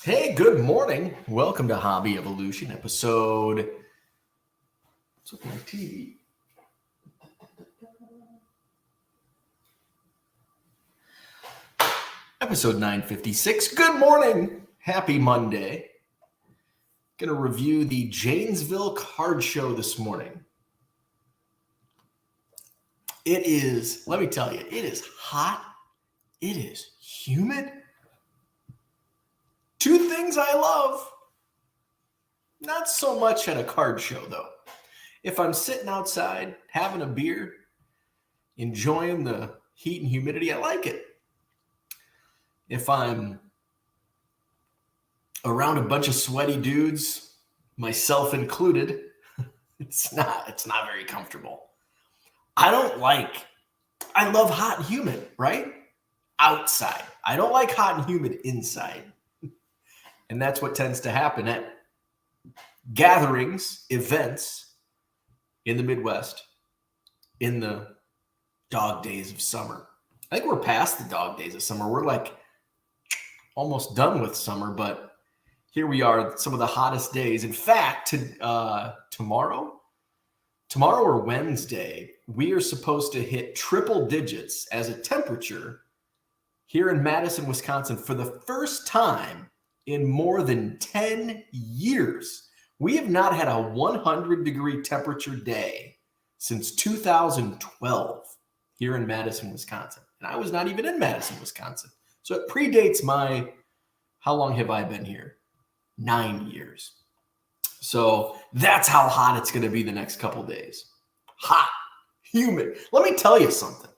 Hey, good morning. Welcome to Hobby Evolution episode. What's with my TV? Episode 956. Good morning. Happy Monday. Going to review the Janesville Card Show this morning. It is, let me tell you, it is hot. It is humid. Two things I love. Not so much at a card show, though. If I'm sitting outside, having a beer, enjoying the heat and humidity, I like it. If I'm around a bunch of sweaty dudes, myself included, it's not very comfortable. I love hot and humid, right? Outside. I don't like hot and humid inside. And that's what tends to happen at gatherings, events in the Midwest in the dog days of summer. I think we're past the dog days of summer. We're like almost done with summer, but here we are, some of the hottest days. In fact, tomorrow or Wednesday, we are supposed to hit triple digits as a temperature here in Madison, Wisconsin for the first time in more than 10 years. We have not had a 100-degree temperature day since 2012 here in Madison, Wisconsin. And I was not even in Madison, Wisconsin. So it predates how long have I been here? 9 years. So that's how hot it's going to be the next couple days. Hot, humid. Let me tell you something.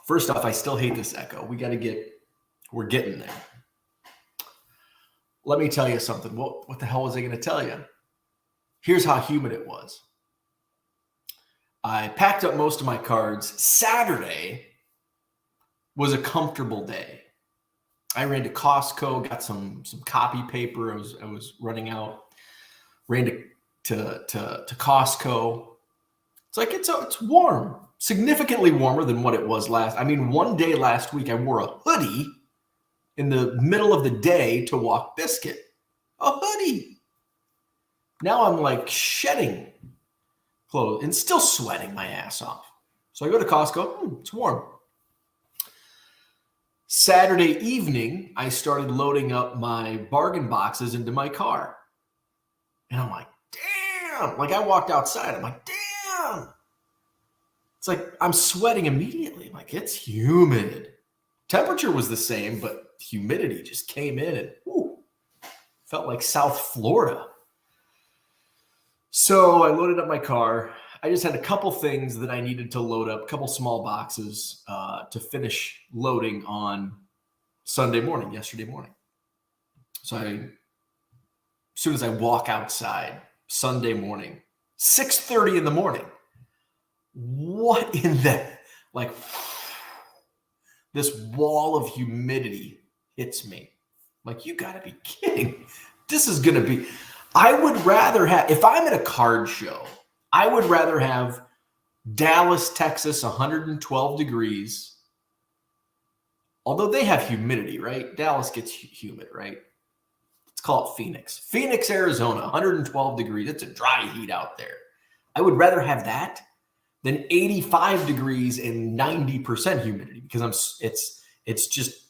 First off, I still hate this echo. We're getting there. Let me tell you something. What the hell was I going to tell you? Here's how humid it was. I packed up most of my cards. Saturday was a comfortable day. I ran to Costco, got some copy paper. I was running out. Ran to Costco. It's like it's warm. Significantly warmer than what it was last. I mean, one day last week, I wore a hoodie in the middle of the day to walk Biscuit. A hoodie. Now I'm like shedding clothes and still sweating my ass off. So I go to Costco. It's warm. Saturday evening, I started loading up my bargain boxes into my car. And I'm like, damn. Like I walked outside. I'm like, damn. It's like I'm sweating immediately. I'm like, it's humid. Temperature was the same, but humidity just came in and felt like South Florida. So I loaded up my car. I just had a couple things that I needed to load up, a couple small boxes to finish loading on yesterday morning. So as soon as I walk outside, Sunday morning, 6:30 in the morning, what in that, like this wall of humidity hits me. Like, you gotta be kidding. This is gonna be, I would rather have, if I'm at a card show, I would rather have Dallas, Texas, 112 degrees. Although they have humidity, right? Dallas gets humid, right? Let's call it Phoenix. Phoenix, Arizona, 112 degrees. It's a dry heat out there. I would rather have that than 85 degrees and 90% humidity because it's just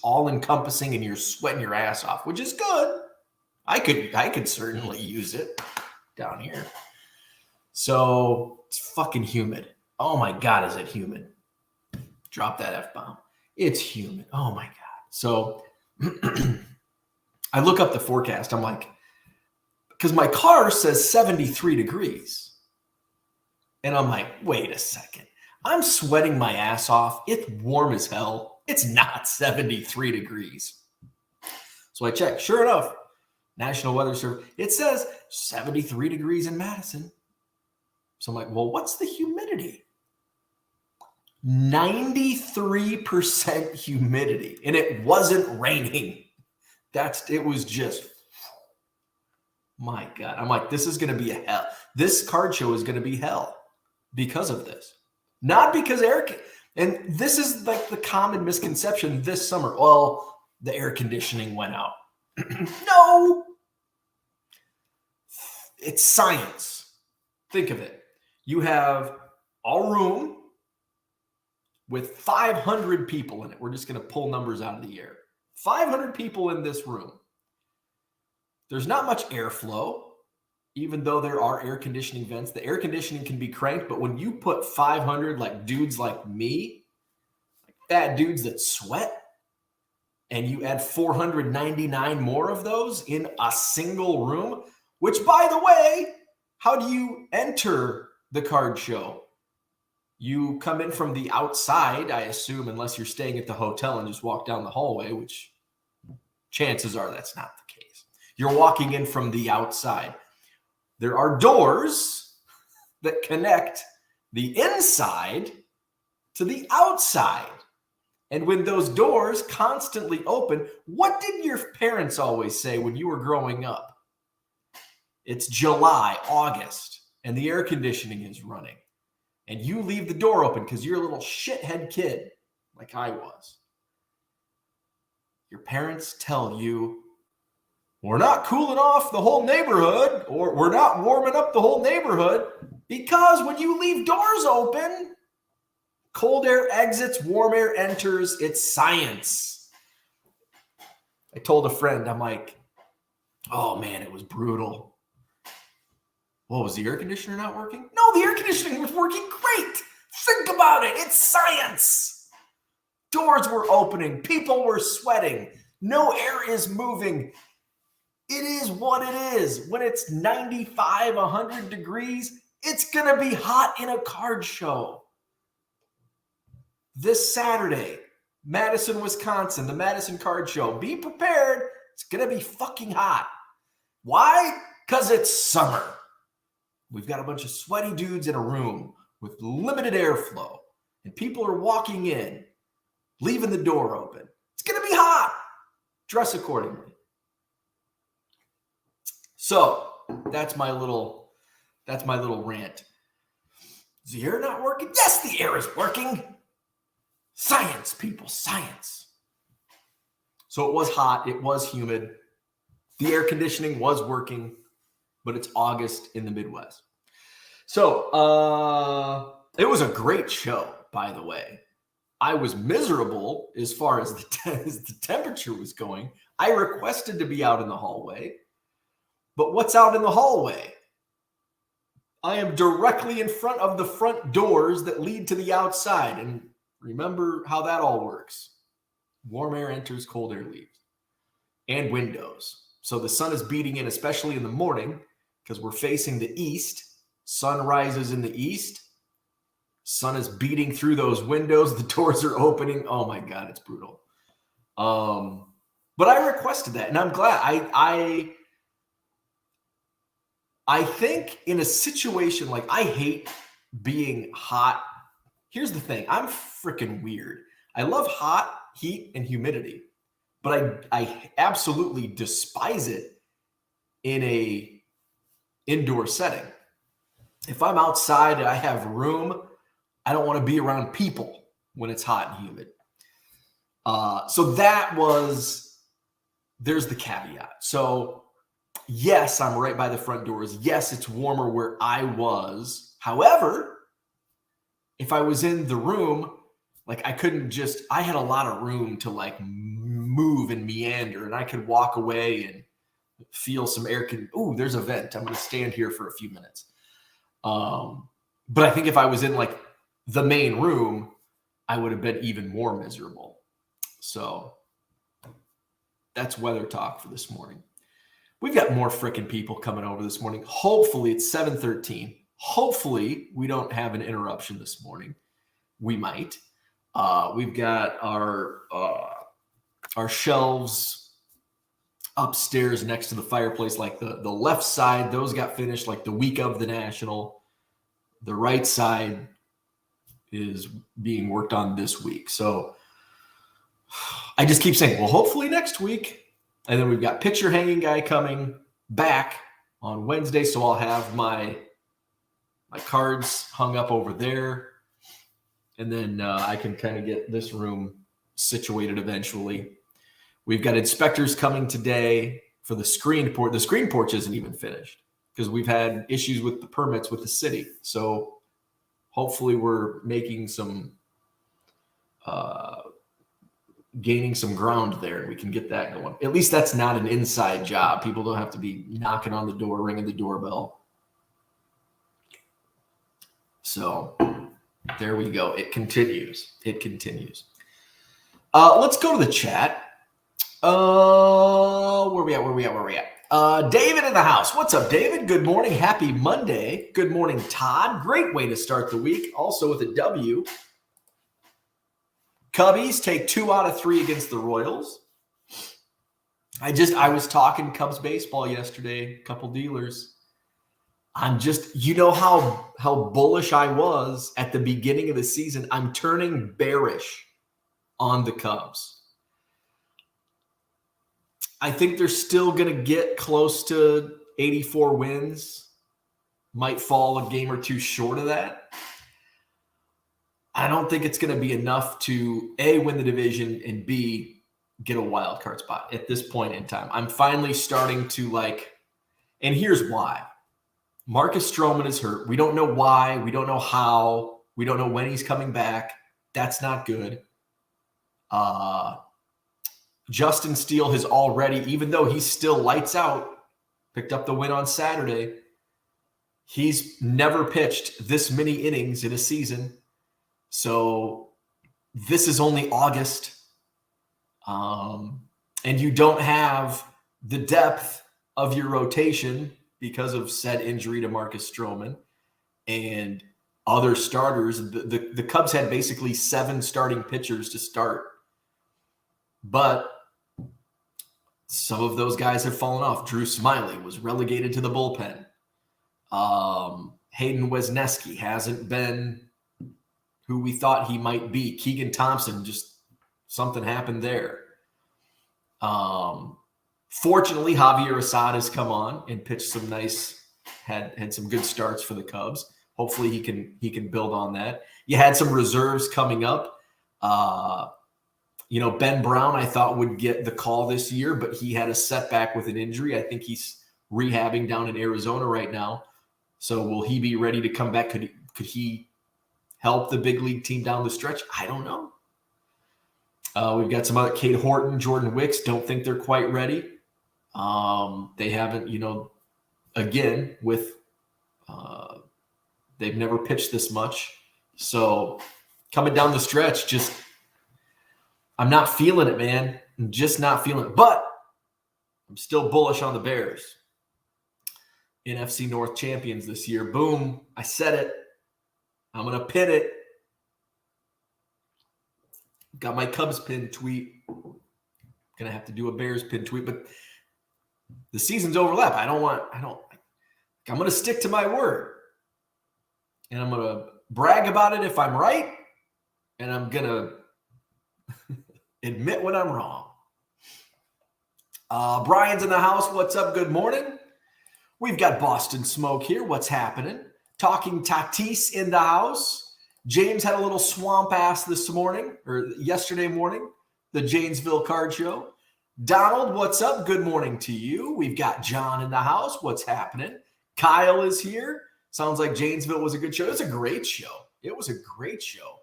all encompassing and you're sweating your ass off, which is good. I could certainly use it down here. So it's fucking humid. Oh my God, is it humid? Drop that F-bomb. It's humid. Oh my God. So I look up the forecast. I'm like, because my car says 73 degrees. And I'm like, wait a second. I'm sweating my ass off. It's warm as hell. It's not 73 degrees. So I check. Sure enough, National Weather Service, it says 73 degrees in Madison. So I'm like, well, what's the humidity? 93% humidity. And it wasn't raining. It was just, my God. I'm like, this is going to be a hell. This card show is going to be hell because of this. Not because And this is like the common misconception this summer. Well, the air conditioning went out. No, it's science. Think of it. You have a room with 500 people in it. We're just going to pull numbers out of the air. 500 people in this room. There's not much airflow, even though there are air conditioning vents. The air conditioning can be cranked, but when you put 500 like dudes like me, like fat dudes that sweat, and you add 499 more of those in a single room, which, by the way, how do you enter the card show? You come in from the outside, I assume, unless you're staying at the hotel and just walk down the hallway, which chances are that's not the case. You're walking in from the outside. There are doors that connect the inside to the outside. And when those doors constantly open, what did your parents always say when you were growing up? It's July, August, and the air conditioning is running. And you leave the door open because you're a little shithead kid like I was. Your parents tell you, we're not cooling off the whole neighborhood, or we're not warming up the whole neighborhood, because when you leave doors open, cold air exits, warm air enters. It's science. I told a friend, I'm like, oh man, it was brutal. What, was the air conditioner not working? No, the air conditioning was working great. Think about it. It's science. Doors were opening. People were sweating. No air is moving. It is what it is. When it's 95, 100 degrees, it's going to be hot in a card show. This Saturday, Madison, Wisconsin, the Madison Card Show. Be prepared. It's going to be fucking hot. Why? Because it's summer. We've got a bunch of sweaty dudes in a room with limited airflow, and people are walking in, leaving the door open. It's going to be hot. Dress accordingly. So that's my little rant. Is the air not working? Yes, the air is working. Science, people, science. So it was hot. It was humid. The air conditioning was working, but it's August in the Midwest. So it was a great show, by the way. I was miserable as far as the temperature was going. I requested to be out in the hallway. But what's out in the hallway? I am directly in front of the front doors that lead to the outside. And remember how that all works. Warm air enters, cold air leaves. And windows. So the sun is beating in, especially in the morning, because we're facing the east. Sun rises in the east. Sun is beating through those windows. The doors are opening. Oh my God, it's brutal. But I requested that, and I'm glad. I think in a situation like, I hate being hot. Here's the thing. I'm freaking weird. I love hot, heat, and humidity, but I absolutely despise it in a indoor setting. If I'm outside and I have room, I don't want to be around people when it's hot and humid. So there's the caveat. So yes, I'm right by the front doors. Yes, it's warmer where I was. However, if I was in the room, like I had a lot of room to like move and meander, and I could walk away and feel some air. Ooh, there's a vent. I'm going to stand here for a few minutes. But I think if I was in like the main room, I would have been even more miserable. So that's weather talk for this morning. We've got more freaking people coming over this morning. Hopefully it's 7:13. Hopefully we don't have an interruption this morning. We might. We've got our shelves upstairs next to the fireplace, like the left side, those got finished like the week of the National. The right side is being worked on this week. So I just keep saying, well, hopefully next week. And then we've got picture hanging guy coming back on Wednesday. So I'll have my cards hung up over there. and then I can kind of get this room situated eventually. We've got inspectors coming today for the screen porch. The screen porch isn't even finished because we've had issues with the permits with the city. So hopefully we're making some, gaining some ground there, and we can get that going. At least that's not an inside job. People don't have to be knocking on the door, ringing the doorbell. So there we go. It continues. It continues. Let's go to the chat. Where we at? David in the house. What's up, David? Good morning. Happy Monday. Good morning, Todd. Great way to start the week. Also with a W. Cubbies take 2 out of 3 against the Royals. I was talking Cubs baseball yesterday, a couple dealers. I'm just, you know how bullish I was at the beginning of the season. I'm turning bearish on the Cubs. I think they're still going to get close to 84 wins. Might fall a game or two short of that. I don't think it's going to be enough to A, win the division, and B, get a wild card spot at this point in time. I'm finally starting to and here's why. Marcus Stroman is hurt. We don't know why. We don't know how. We don't know when he's coming back. That's not good. Justin Steele has already, even though he's still lights out, picked up the win on Saturday. He's never pitched this many innings in a season. So this is only August. And you don't have the depth of your rotation because of said injury to Marcus Stroman and other starters. The Cubs had basically 7 starting pitchers to start. But some of those guys have fallen off. Drew Smyly was relegated to the bullpen. Hayden Wesneski hasn't been who we thought he might be. Keegan Thompson, just something happened there. Fortunately, Javier Assad has come on and pitched some nice, had some good starts for the Cubs. Hopefully he can build on that. You had some reserves coming up. Ben Brown, I thought would get the call this year, but he had a setback with an injury. I think he's rehabbing down in Arizona right now. So will he be ready to come back? Could he help the big league team down the stretch? I don't know. We've got some other, Cade Horton, Jordan Wicks, don't think they're quite ready. They haven't, again, with they've never pitched this much. So coming down the stretch, I'm not feeling it, man. I'm just not feeling it. But I'm still bullish on the Bears. NFC North champions this year. Boom. I said it. I'm going to pin it. Got my Cubs pin tweet. Going to have to do a Bears pin tweet, but the seasons overlap. I'm going to stick to my word. And I'm going to brag about it if I'm right. And I'm going to admit when I'm wrong. Brian's in the house. What's up? Good morning. We've got Boston Smoke here. What's happening? Talking Tatis in the house. James had a little swamp ass this morning, or yesterday morning, the Janesville Card Show. Donald, what's up? Good morning to you. We've got John in the house. What's happening? Kyle is here. Sounds like Janesville was a good show. It was a great show. It was a great show.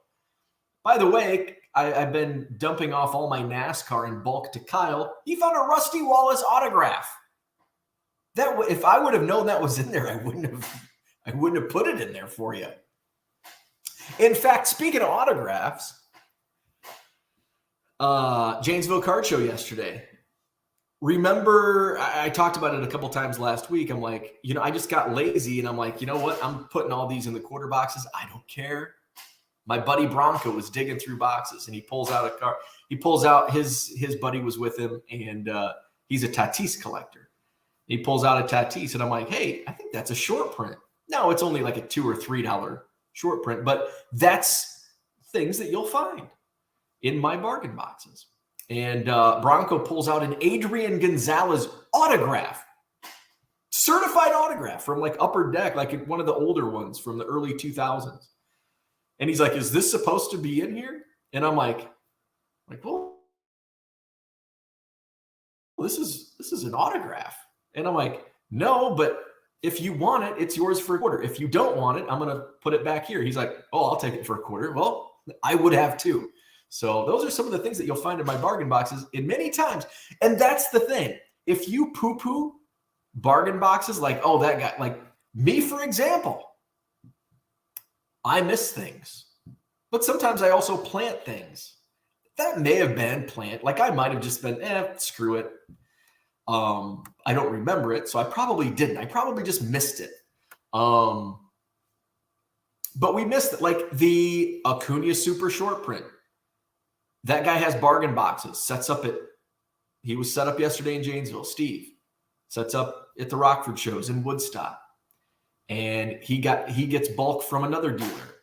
By the way, I've been dumping off all my NASCAR in bulk to Kyle. He found a Rusty Wallace autograph. If I would have known that was in there, I wouldn't have put it in there for you. In fact, speaking of autographs, Janesville Card Show yesterday. Remember, I talked about it a couple times last week. I'm like, I just got lazy, and I'm like, you know what? I'm putting all these in the quarter boxes. I don't care. My buddy Bronco was digging through boxes, and he pulls out a card. He pulls out his buddy was with him, and he's a Tatis collector. He pulls out a Tatis, and I'm like, hey, I think that's a short print. No, it's only like a $2 or $3 short print, but that's things that you'll find in my bargain boxes. And Bronco pulls out an Adrian Gonzalez autograph, certified autograph from like Upper Deck, like one of the older ones from the early 2000s. And he's like, is this supposed to be in here? And I'm like, well, this is an autograph. And I'm like, no, but if you want it, it's yours for a quarter. If you don't want it, I'm going to put it back here. He's like, oh, I'll take it for a quarter. Well, I would have too. So those are some of the things that you'll find in my bargain boxes in many times. And that's the thing. If you poo-poo bargain boxes, like, oh, that guy, like me, for example, I miss things. But sometimes I also plant things. That may have been plant. Like I might have just been, screw it. I don't remember it, so I probably didn't. I probably just missed it. But we missed it. Like the Acuna super short print. That guy has bargain boxes. He was set up yesterday in Janesville. Steve sets up at the Rockford shows in Woodstock. And he gets bulk from another dealer.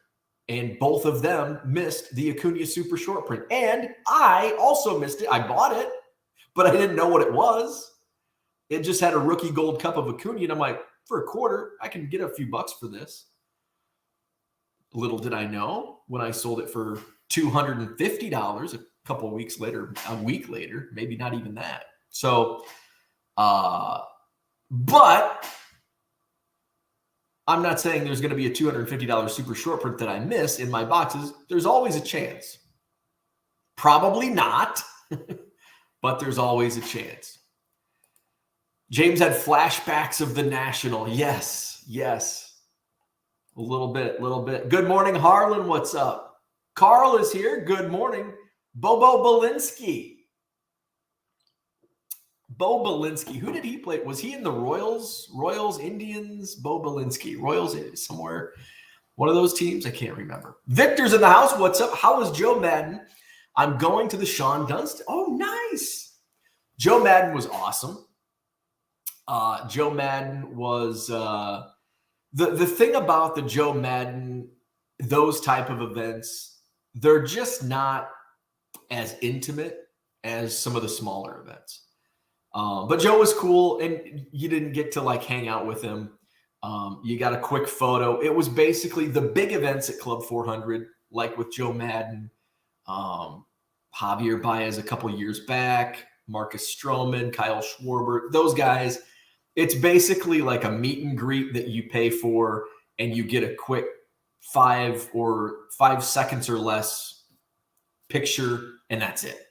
And both of them missed the Acuna super short print. And I also missed it. I bought it, but I didn't know what it was. It just had a rookie gold cup of Acuna. And I'm like, for a quarter, I can get a few bucks for this. Little did I know when I sold it for $250 a couple of weeks later, a week later, maybe not even that. So, but I'm not saying there's going to be a $250 super short print that I miss in my boxes. There's always a chance. Probably not, but there's always a chance. James had flashbacks of the National. Yes. A little bit. Good morning, Harlan. What's up? Carl is here. Good morning. Bobo Belinsky. Bo Belinsky. Who did he play? Was he in the Royals, Indians? Bo Belinsky. Royals, somewhere. One of those teams? I can't remember. Victor's in the house. What's up? How is Joe Madden? I'm going to the Sean Dunston. Oh, nice. Joe Madden was awesome. Joe Madden was the thing about the Joe Madden, those type of events, they're just not as intimate as some of the smaller events. But Joe was cool, and you didn't get to like hang out with him. You got a quick photo. It was basically the big events at Club 400, like with Joe Madden, Javier Baez a couple years back, Marcus Stroman, Kyle Schwarber, those guys. It's basically like a meet and greet that you pay for, and you get a quick 5 seconds or less picture, and that's it.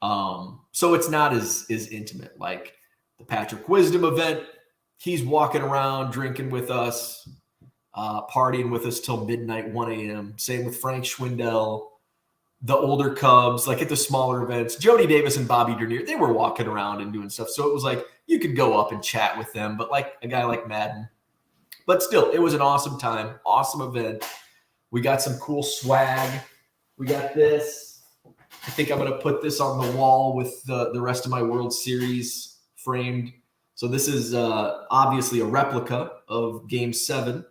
So it's not as intimate. Like the Patrick Wisdom event, he's walking around drinking with us, partying with us till midnight, 1 a.m. Same with Frank Schwindel, the older Cubs, like at the smaller events, Jody Davis and Bobby Dernier, they were walking around and doing stuff. So it was like you could go up and chat with them, but like a guy like Madden. But still, it was an awesome time, awesome event. We got some cool swag. We got this. I think I'm going to put this on the wall with the rest of my World Series framed. So this is obviously a replica of Game 7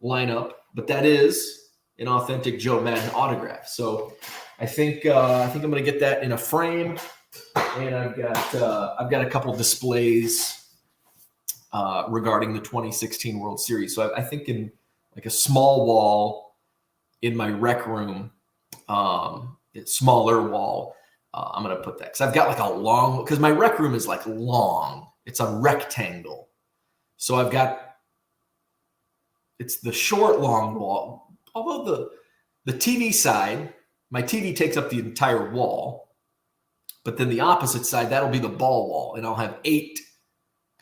lineup, but that is an authentic Joe Madden autograph. So I think I'm going to get that in a frame, and I've got a couple displays regarding the 2016 World Series. So I think in like a small wall in my rec room, smaller wall, I'm going to put that because I've got like a long, because my rec room is like long. It's a rectangle. So it's the short, long wall. Although the TV side, my TV takes up the entire wall, but then the opposite side, that'll be the ball wall, and I'll have 8.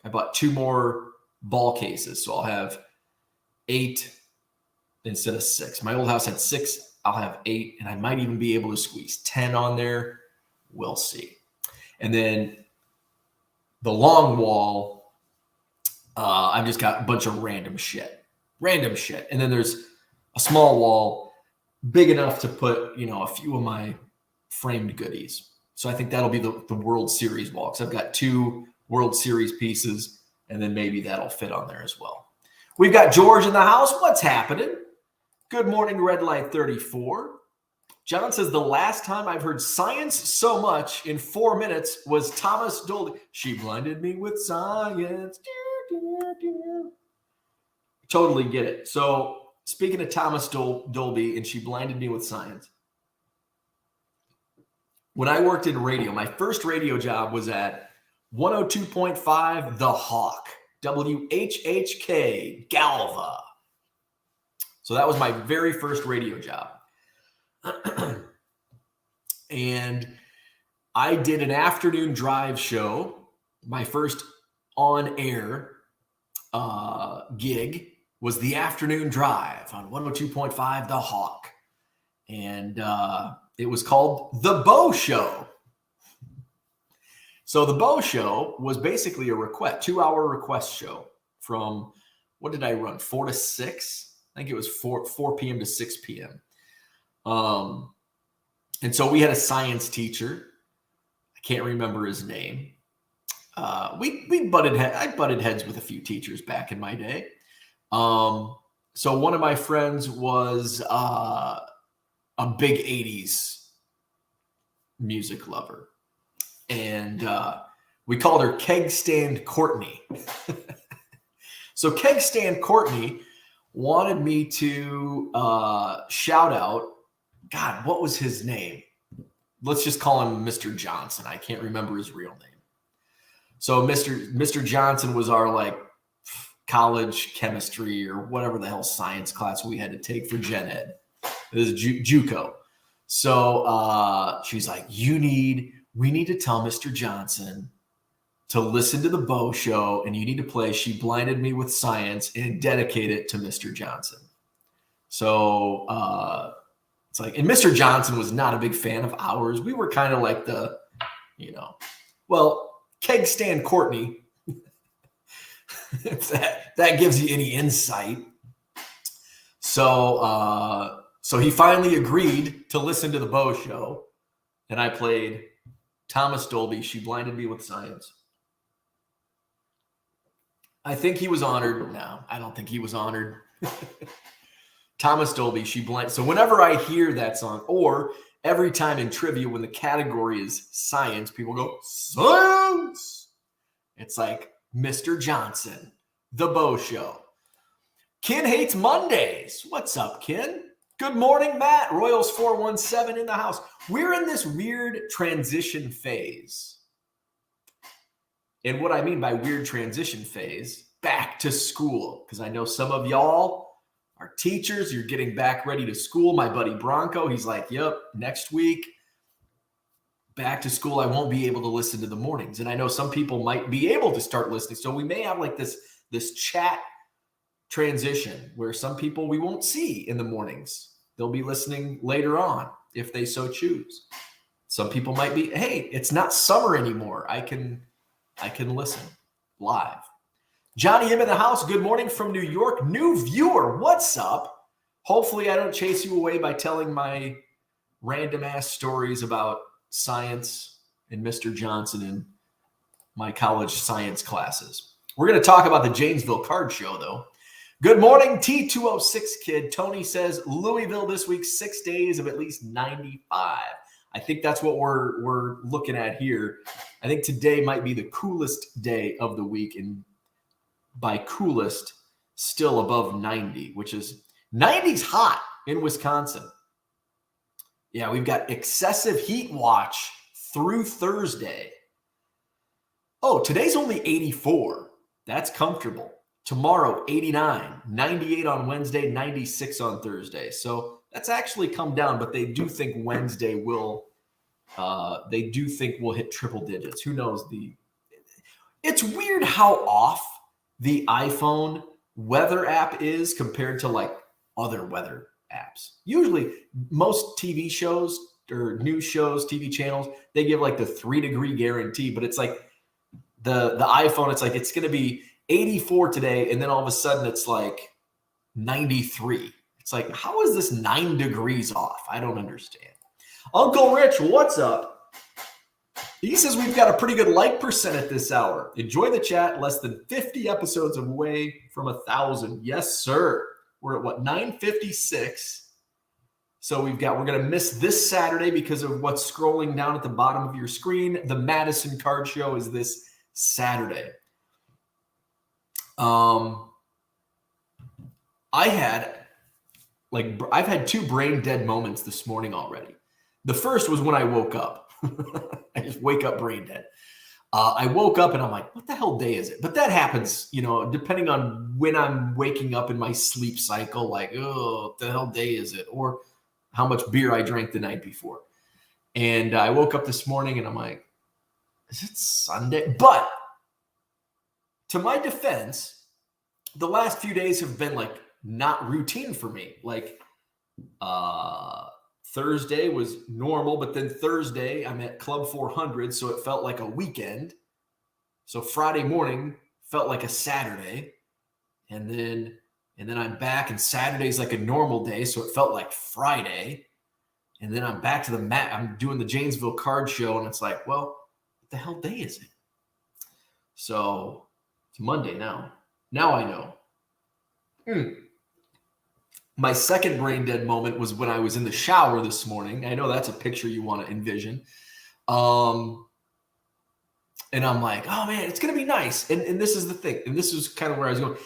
I bought 2 more ball cases, so I'll have 8 instead of 6. My old house had 6. I'll have 8, and I might even be able to squeeze 10 on there. We'll see. And then the long wall, I've just got a bunch of random shit. And then there's a small wall big enough to put, a few of my framed goodies. So I think that'll be the World Series wall, because I've got 2 World Series pieces, and then maybe that'll fit on there as well. We've got George in the house. What's happening? Good morning, Red Light 34. John says, the last time I've heard science so much in 4 minutes was Thomas Dolby. She blinded me with science. Totally get it. So speaking of Thomas Dolby, and she blinded me with science. When I worked in radio, my first radio job was at 102.5 The Hawk, WHHK, Galva. So that was my very first radio job. And I did an afternoon drive show. My first on-air gig was the afternoon drive on 102.5 The Hawk. And it was called The Bo Show. So The Bo Show was basically a 2-hour request show from, what did I run, 4 to 6? I think it was 4 p.m. to 6 p.m. And so we had a science teacher. I can't remember his name. I butted heads with a few teachers back in my day. So one of my friends was a big 80s music lover. And we called her Keg Stand Courtney. So Keg Stand Courtney wanted me to shout out, God, what was his name? Let's just call him Mr. Johnson. I can't remember his real name. So Mr. Johnson was our like college chemistry or whatever the hell science class we had to take for gen ed. It was JUCO. So she's like, we need to tell Mr. Johnson to listen to the Bo Show, and you need to play She Blinded Me with Science and dedicate it to Mr. Johnson. So it's like, and Mr. Johnson was not a big fan of ours. We were kind of like the, Keg Stand Courtney, if that gives you any insight. So he finally agreed to listen to the Bo Show, and I played Thomas Dolby, She Blinded Me with Science. I think he was honored. No, I don't think he was honored. Thomas Dolby, She Blinded. So whenever I hear that song, or every time in trivia when the category is science, people go, science! It's like Mr. Johnson, the Bo Show. Ken hates Mondays. What's up, Ken? Good morning, Matt. Royals 417 in the house. We're in this weird transition phase. And what I mean by weird transition phase, back to school. Because I know some of y'all are teachers. You're getting back ready to school. My buddy Bronco, he's like, yep, next week, back to school. I won't be able to listen to the mornings. And I know some people might be able to start listening. So we may have like this chat transition where some people we won't see in the mornings. They'll be listening later on if they so choose. Some people might be, hey, it's not summer anymore. I can listen live. Johnny M in the house. Good morning from New York. New viewer. What's up? Hopefully I don't chase you away by telling my random ass stories about science and Mr. Johnson and my college science classes. We're going to talk about the Janesville Card Show, though. Good morning, T206 kid. Tony says Louisville this week, 6 days of at least 95. I think that's what we're looking at here. I think today might be the coolest day of the week, and by coolest, still above 90, which is 90's hot in Wisconsin. Yeah, we've got excessive heat watch through Thursday. Oh, today's only 84. That's comfortable. Tomorrow, 89, 98 on Wednesday, 96 on Thursday. So that's actually come down, but they do think Wednesday will hit triple digits. Who knows? It's weird how off the iPhone weather app is compared to like other weather apps. Usually most TV shows or news shows, TV channels, they give like the 3-degree guarantee, but it's like the iPhone, it's like it's going to be 84 today, and then all of a sudden it's like 93. It's like, how is this 9 degrees off? I don't understand. Uncle Rich, what's up? He says we've got a pretty good like percent at this hour. Enjoy the chat. Less than 50 episodes away from 1,000. Yes, sir. We're at 956. So we're going to miss this Saturday because of what's scrolling down at the bottom of your screen. The Madison Card Show is this Saturday. I had like I've had 2 brain dead moments this morning already. The first was when I woke up. I just wake up brain dead. I woke up and I'm like, what the hell day is it? But that happens, depending on when I'm waking up in my sleep cycle, like, oh, what the hell day is it? Or how much beer I drank the night before. And I woke up this morning and I'm like, is it Sunday? But to my defense, the last few days have been like not routine for me. Like Thursday was normal, but then Thursday I'm at Club 400, so it felt like a weekend. So Friday morning felt like a Saturday, and then I'm back, and Saturday's like a normal day, so it felt like Friday. And then I'm back to the mat. I'm doing the Janesville Card Show, and it's like, well, what the hell day is it? So it's Monday now. Now I know. My second brain dead moment was when I was in the shower this morning. I know that's a picture you want to envision. And I'm like, oh man, it's going to be nice. And this is the thing. And this is kind of where I was going.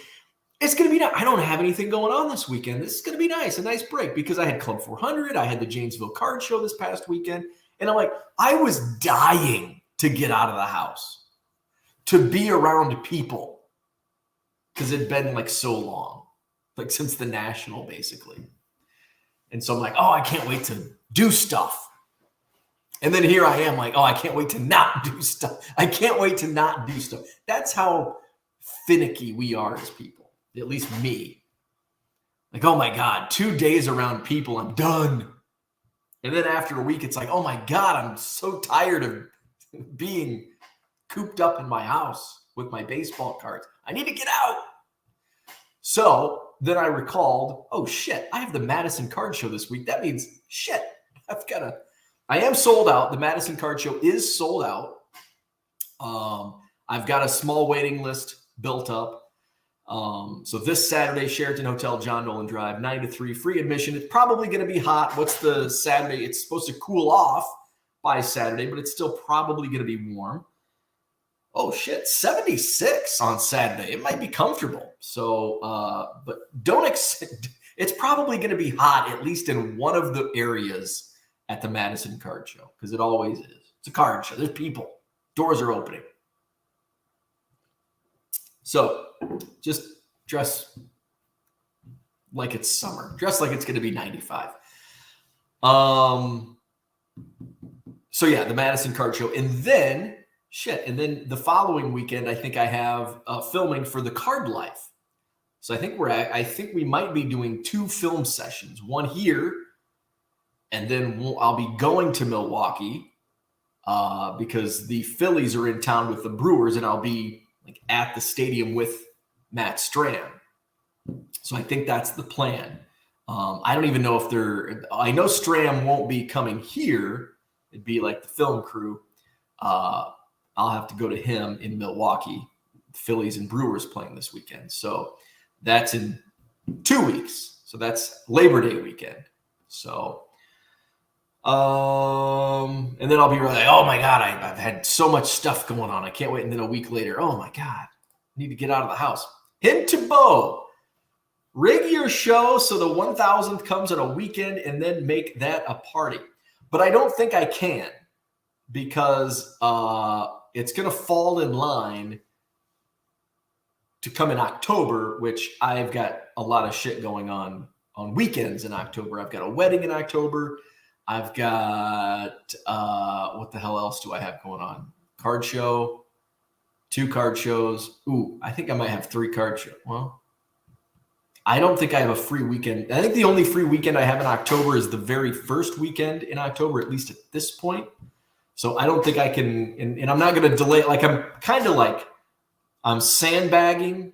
It's going to be nice. I don't have anything going on this weekend. This is going to be nice, a nice break, because I had Club 400. I had the Janesville Card Show this past weekend. And I'm like, I was dying to get out of the house, to be around people, because it'd been like so long, like since the National, basically. And so I'm like, oh, I can't wait to do stuff. And then here I am like, oh, I can't wait to not do stuff. I can't wait to not do stuff. That's how finicky we are as people. At least me. Like, oh my God, 2 days around people, I'm done. And then after a week, it's like, oh my God, I'm so tired of being cooped up in my house with my baseball cards. I need to get out. So then I recalled, oh shit, I have the Madison Card Show this week. That means shit, I am sold out. The Madison Card Show is sold out. I've got a small waiting list built up. So this Saturday, Sheraton Hotel, John Nolan Drive, 9 to 3, free admission. It's probably going to be hot. What's the Saturday? It's supposed to cool off by Saturday, but it's still probably going to be warm. Oh shit, 76 on Saturday. It might be comfortable. So, but don't expect, it's probably going to be hot, at least in one of the areas at the Madison Card Show, because it always is. It's a card show. There's people. Doors are opening. So just dress like it's summer. Dress like it's going to be 95. So yeah, the Madison Card Show. And then, and then the following weekend, I think I have filming for the Card Life. So I think we might be doing 2 film sessions, one here, and then I'll be going to Milwaukee because the Phillies are in town with the Brewers, and I'll be like at the stadium with Matt Stram. So I think that's the plan. I don't even know if I know Stram won't be coming here. It'd be like the film crew. I'll have to go to him in Milwaukee. Phillies and Brewers playing this weekend. So that's in 2 weeks. So that's Labor Day weekend. So, and then I'll be like, oh my God, I've had so much stuff going on. I can't wait. And then a week later, oh my God, I need to get out of the house. Hint to Bo, rig your show so the 1000th comes on a weekend and then make that a party. But I don't think I can, because it's going to fall in line to come in October, which I've got a lot of shit going on weekends in October. I've got a wedding in October. I've got, what the hell else do I have going on? Card show, 2 card shows. Ooh, I think I might have 3 card shows. Well, I don't think I have a free weekend. I think the only free weekend I have in October is the very first weekend in October, at least at this point. So I don't think I can, and I'm not going to delay. Like, I'm kind of like, I'm sandbagging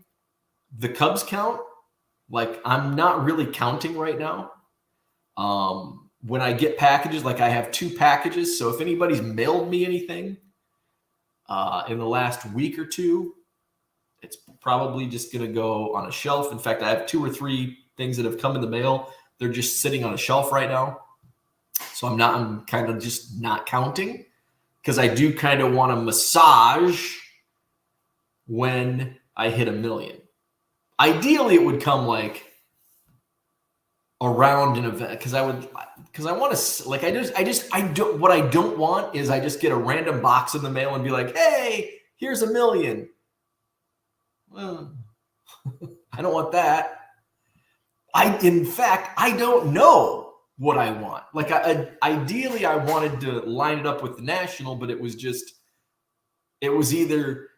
the Cubs count. Like, I'm not really counting right now. When I get packages, like I have 2 packages. So if anybody's mailed me anything in the last week or 2, it's probably just going to go on a shelf. In fact, I have 2 or 3 things that have come in the mail. They're just sitting on a shelf right now. So I'm kind of just not counting, because I do kind of want to massage when I hit 1 million. Ideally, it would come like around an event because I want to like I don't what I don't want is I just get a random box in the mail and be like, hey, here's $1 million. Well, I don't want that. In fact, I don't know what I want. Like ideally I wanted to line it up with the national, but it was either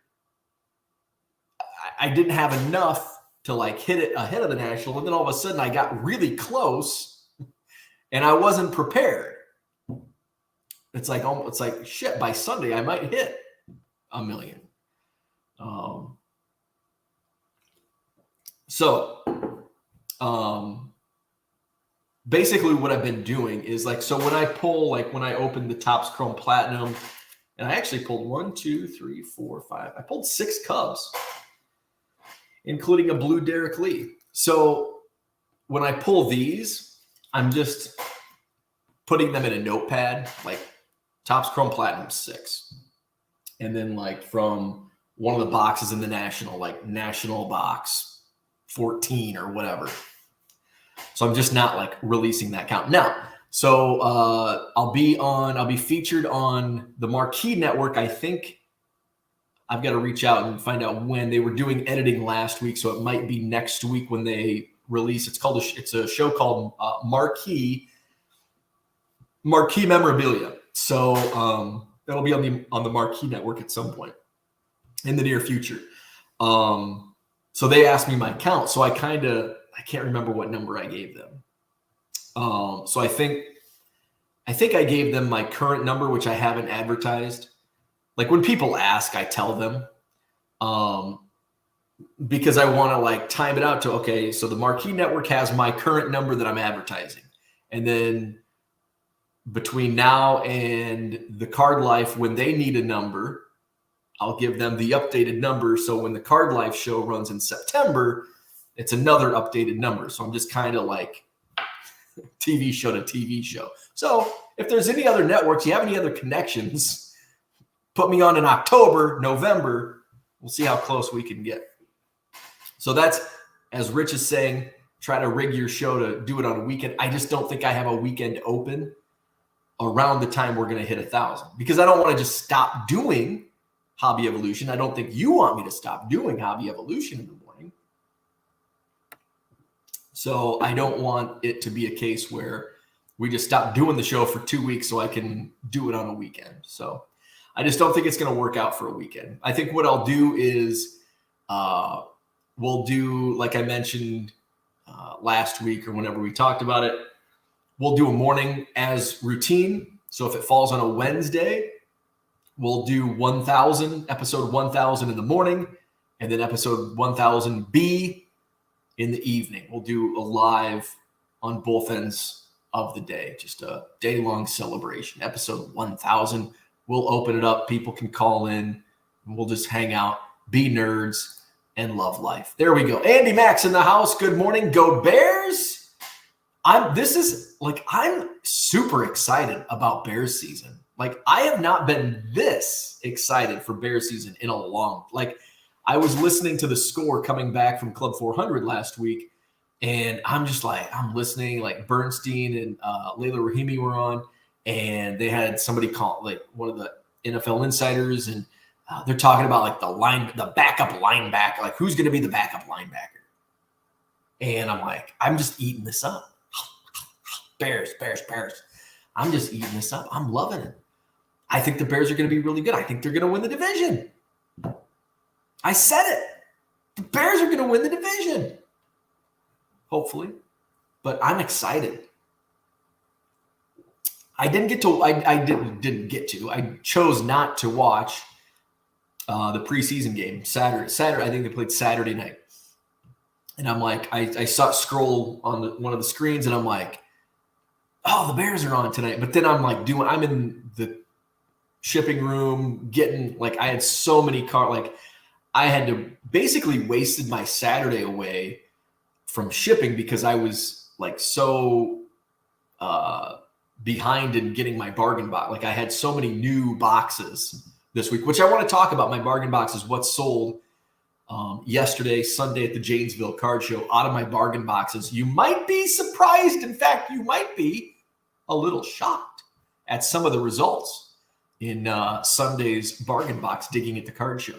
I didn't have enough to like hit it ahead of the national, and then all of a sudden I got really close and I wasn't prepared. It's like shit, by Sunday I might hit $1 million. Basically what I've been doing is like, so when I pull, like when I opened the Topps Chrome Platinum, and I actually pulled 1, 2, 3, 4, 5. I pulled 6 Cubs, including a blue Derek Lee. So when I pull these, I'm just putting them in a notepad, like Topps Chrome Platinum 6. And then like from one of the boxes in the national, like national box 14 or whatever. So I'm just not like releasing that count. Now, so I'll be featured on the Marquee Network. I think I've got to reach out and find out when. They were doing editing last week, so it might be next week when they release. It's a show called Marquee Memorabilia. So it'll be on the Marquee Network at some point in the near future. So they asked me my count, so I can't remember what number I gave them. So I think I gave them my current number, which I haven't advertised. Like when people ask, I tell them, because I want to like time it out to, okay, so the Marquee Network has my current number that I'm advertising. And then between now and the Card Life, when they need a number, I'll give them the updated number. So when the Card Life show runs in September, it's another updated number. So I'm just kind of like TV show to TV show. So if there's any other networks, you have any other connections, put me on in October, November. We'll see how close we can get. So that's, as Rich is saying, try to rig your show to do it on a weekend. I just don't think I have a weekend open around the time we're going to hit 1,000, because I don't want to just stop doing Hobby Evolution. I don't think you want me to stop doing Hobby Evolution in the morning. So I don't want it to be a case where we just stop doing the show for 2 weeks so I can do it on a weekend. So I just don't think it's going to work out for a weekend. I think what I'll do is we'll do, like I mentioned last week or whenever we talked about it, we'll do a morning as routine. So if it falls on a Wednesday, we'll do episode 1000 in the morning, and then episode 1000B in the evening. We'll do a live on both ends of the day, just a day-long celebration. Episode 1000, we'll open it up. People can call in, and we'll just hang out, be nerds, and love life. There we go. Andy Max in the house. Good morning. Go Bears. I'm super excited about Bears season. Like, I have not been this excited for Bears season in a long, I was listening to the score coming back from Club 400 last week, and I'm just like, I'm listening, like Bernstein and Layla Rahimi were on, and they had somebody call, like one of the NFL insiders, and they're talking about like the backup linebacker, like who's going to be the backup linebacker. And I'm like, I'm just eating this up. Bears. I'm just eating this up. I'm loving it. I think the Bears are going to be really good. I think they're going to win the division. I said it. The Bears are going to win the division. Hopefully. But I'm excited. I chose not to watch the preseason game Saturday. I think they played Saturday night. And I'm like, I saw it scroll on one of the screens, and I'm like, oh, the Bears are on tonight. But then I'm like I'm in the shipping room getting, like, I had so many I had to basically wasted my Saturday away from shipping because I was like so behind in getting my bargain box. Like, I had so many new boxes this week, which I want to talk about. My bargain boxes, what's sold yesterday, Sunday at the Janesville Card Show out of my bargain boxes. You might be surprised. In fact, you might be a little shocked at some of the results in Sunday's bargain box digging at the card show.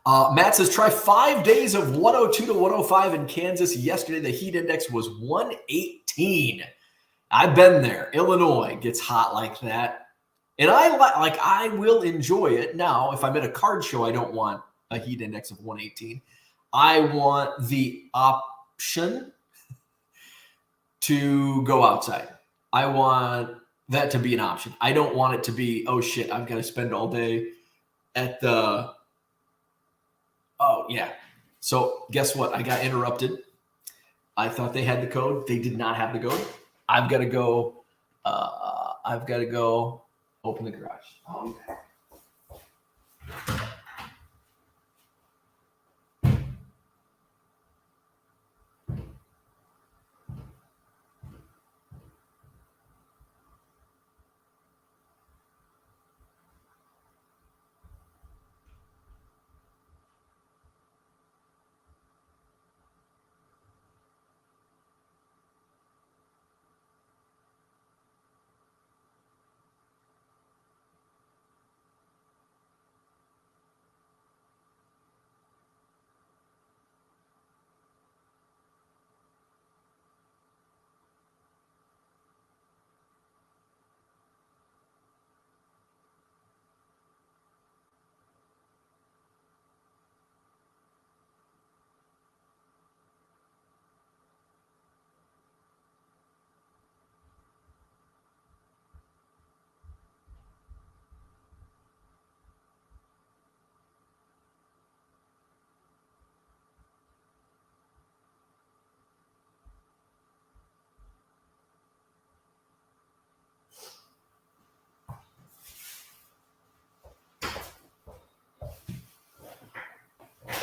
Matt says, try 5 days of 102 to 105 in Kansas. Yesterday, the heat index was 118. I've been there. Illinois gets hot like that. And I will enjoy it. Now, if I'm at a card show, I don't want a heat index of 118. I want the option to go outside. I want that to be an option. I don't want it to be, oh shit, I've got to spend all day at the, oh yeah. So guess what? I got interrupted. I thought they had the code. They did not have the code. I've got to go open the garage. Okay.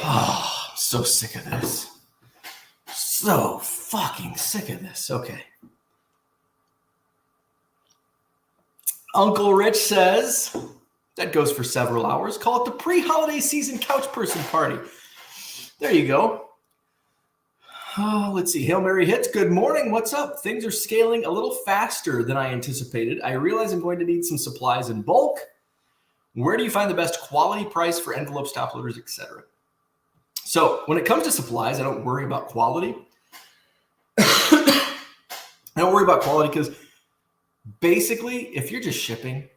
Oh, I'm so sick of this. So fucking sick of this. Okay. Uncle Rich says, that goes for several hours. Call it the pre-holiday season couch person party. There you go. Oh, let's see. Hail Mary hits. Good morning. What's up? Things are scaling a little faster than I anticipated. I realize I'm going to need some supplies in bulk. Where do you find the best quality price for envelopes, top loaders, etc.? So when it comes to supplies, I don't worry about quality. I don't worry about quality because basically, if you're just shipping,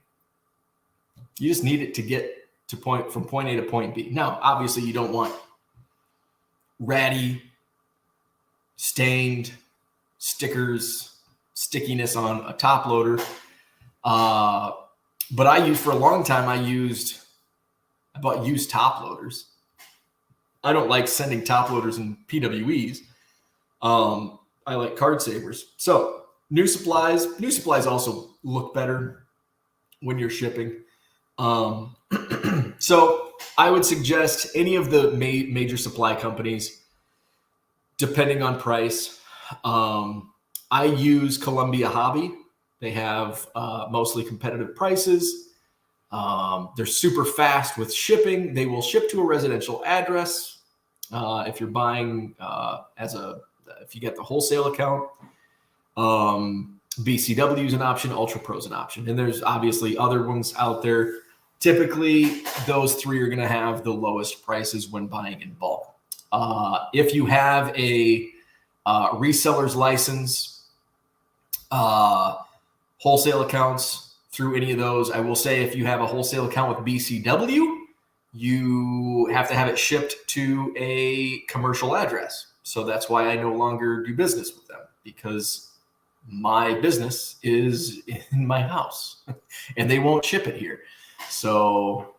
you just need it to get to from point A to point B. Now, obviously, you don't want ratty, stained stickers, stickiness on a top loader. But for a long time, I bought used top loaders. I don't like sending top loaders and PWEs. I like card savers. So new supplies also look better when you're shipping. So I would suggest any of the major supply companies, depending on price. I use Columbia Hobby. They have mostly competitive prices. They're super fast with shipping. They will ship to a residential address. If you're buying if you get the wholesale account, BCW is an option, Ultra Pro is an option. And there's obviously other ones out there. Typically, those three are going to have the lowest prices when buying in bulk. If you have a reseller's license, wholesale accounts through any of those, I will say if you have a wholesale account with BCW, you have to have it shipped to a commercial address. So that's why I no longer do business with them, because my business is in my house and they won't ship it here. So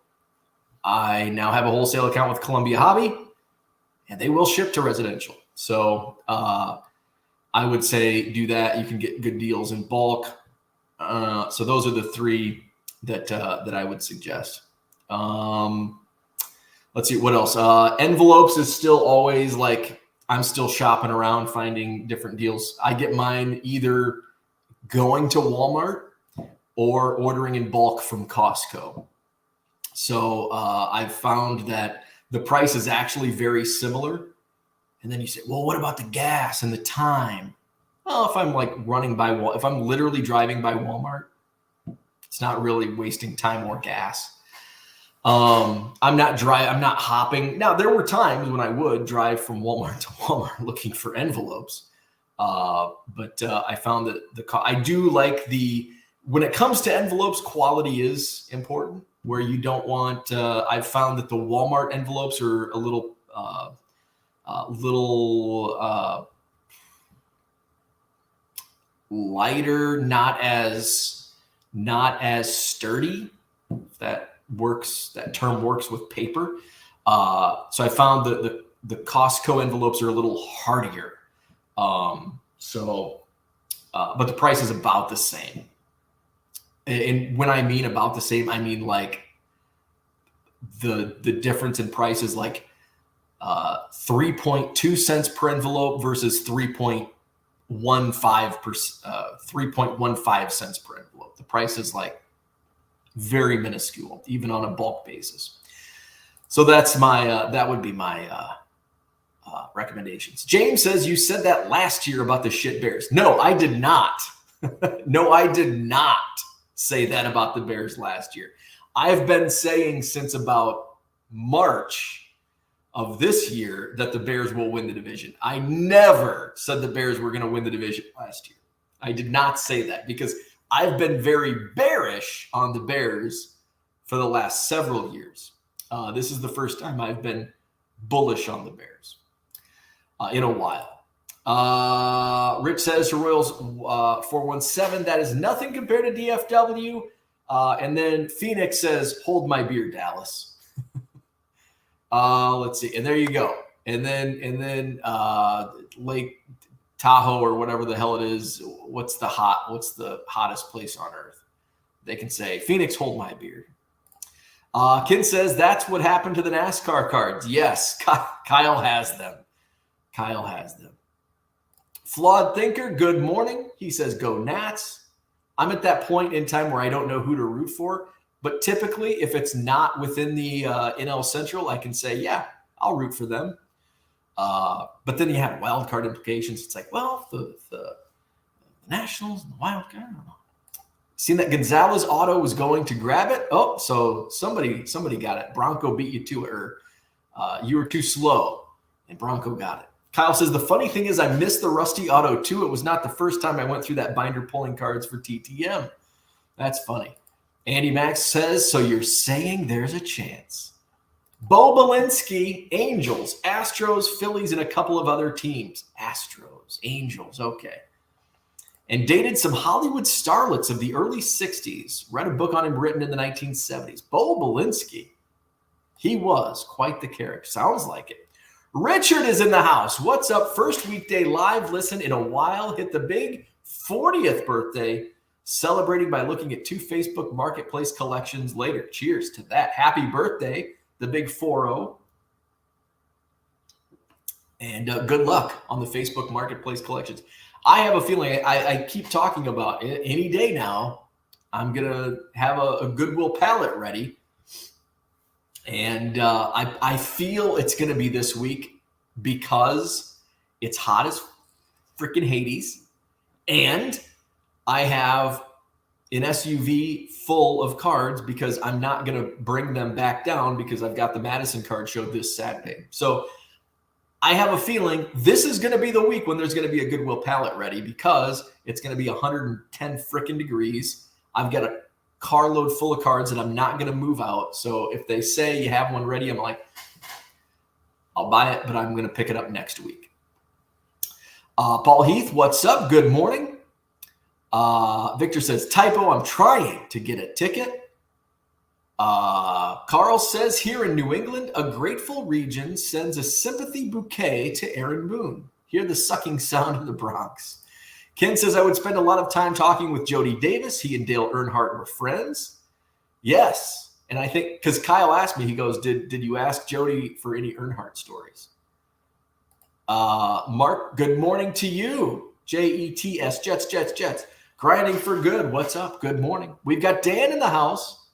I now have a wholesale account with Columbia Hobby and they will ship to residential. So I would say do that. You can get good deals in bulk. So those are the three that I would suggest. Let's see what else. Envelopes is still always like, I'm still shopping around, finding different deals. I get mine either going to Walmart or ordering in bulk from Costco. So I've found that the price is actually very similar. And then you say, well, what about the gas and the time? Well, if I'm like if I'm literally driving by Walmart, it's not really wasting time or gas. I'm not hopping. Now, there were times when I would drive from Walmart to Walmart looking for envelopes. But I found that I do like when it comes to envelopes, quality is important, where you don't want, I've found that the Walmart envelopes are a little lighter, not as sturdy. If that term works with paper. So I found that the Costco envelopes are a little hardier. But the price is about the same. And when I mean about the same, I mean like the difference in price is like 3.2 cents per envelope versus 3.15 cents per envelope. The price is like very minuscule, even on a bulk basis. So that's that would be my recommendations. James says, you said that last year about the shit Bears. No, I did not. No, I did not say that about the Bears last year. I've been saying since about March of this year that the Bears will win the division. I never said the Bears were going to win the division last year. I did not say that because I've been very bearish on the Bears for the last several years. This is the first time I've been bullish on the Bears in a while. Rich says to Royals 417, that is nothing compared to DFW. And then Phoenix says, hold my beer, Dallas. Let's see. And there you go. And then Lake Tahoe or whatever the hell it is. What's the hottest place on earth? They can say, Phoenix, hold my beer. Ken says that's what happened to the NASCAR cards. Yes, Kyle has them. Flawed Thinker, good morning. He says, go Nats. I'm at that point in time where I don't know who to root for. But typically, if it's not within the NL Central, I can say, yeah, I'll root for them. But then you have wild card implications. It's like, well, the Nationals and the wild card, I don't know. Seen that Gonzalez auto was going to grab it. Oh, so somebody got it. Bronco beat you to it, or you were too slow, and Bronco got it. Kyle says, the funny thing is I missed the Rusty auto too. It was not the first time I went through that binder pulling cards for TTM. That's funny. Andy Max says, so you're saying there's a chance. Bo Belinsky, Angels, Astros, Phillies, and a couple of other teams. Astros, Angels, okay. And dated some Hollywood starlets of the early 60s. Read a book on him written in the 1970s. Bo Belinsky, he was quite the character. Sounds like it. Richard is in the house. What's up? First weekday live listen in a while. Hit the big 40th birthday. Celebrating by looking at 2 Facebook Marketplace collections later. Cheers to that. Happy birthday, the big 4-0. And good luck on the Facebook Marketplace collections. I have a feeling I keep talking about it. Any day now, I'm going to have a Goodwill pallet ready. And I feel it's going to be this week because it's hot as freaking Hades. And I have an SUV full of cards because I'm not going to bring them back down because I've got the Madison Card Show this Saturday. So I have a feeling this is going to be the week when there's going to be a Goodwill pallet ready because it's going to be 110 freaking degrees. I've got a carload full of cards that I'm not going to move out. So if they say you have one ready, I'm like, I'll buy it, but I'm going to pick it up next week. Paul Heath, what's up? Good morning. Victor says, typo, I'm trying to get a ticket. Carl says, here in New England, a grateful region sends a sympathy bouquet to Aaron Boone. Hear the sucking sound of the Bronx. Ken says, I would spend a lot of time talking with Jody Davis. He and Dale Earnhardt were friends. Yes. And I think, because Kyle asked me, he goes, did you ask Jody for any Earnhardt stories? Mark, good morning to you. Jets, Jets. Grinding for good. What's up? Good morning. We've got Dan in the house.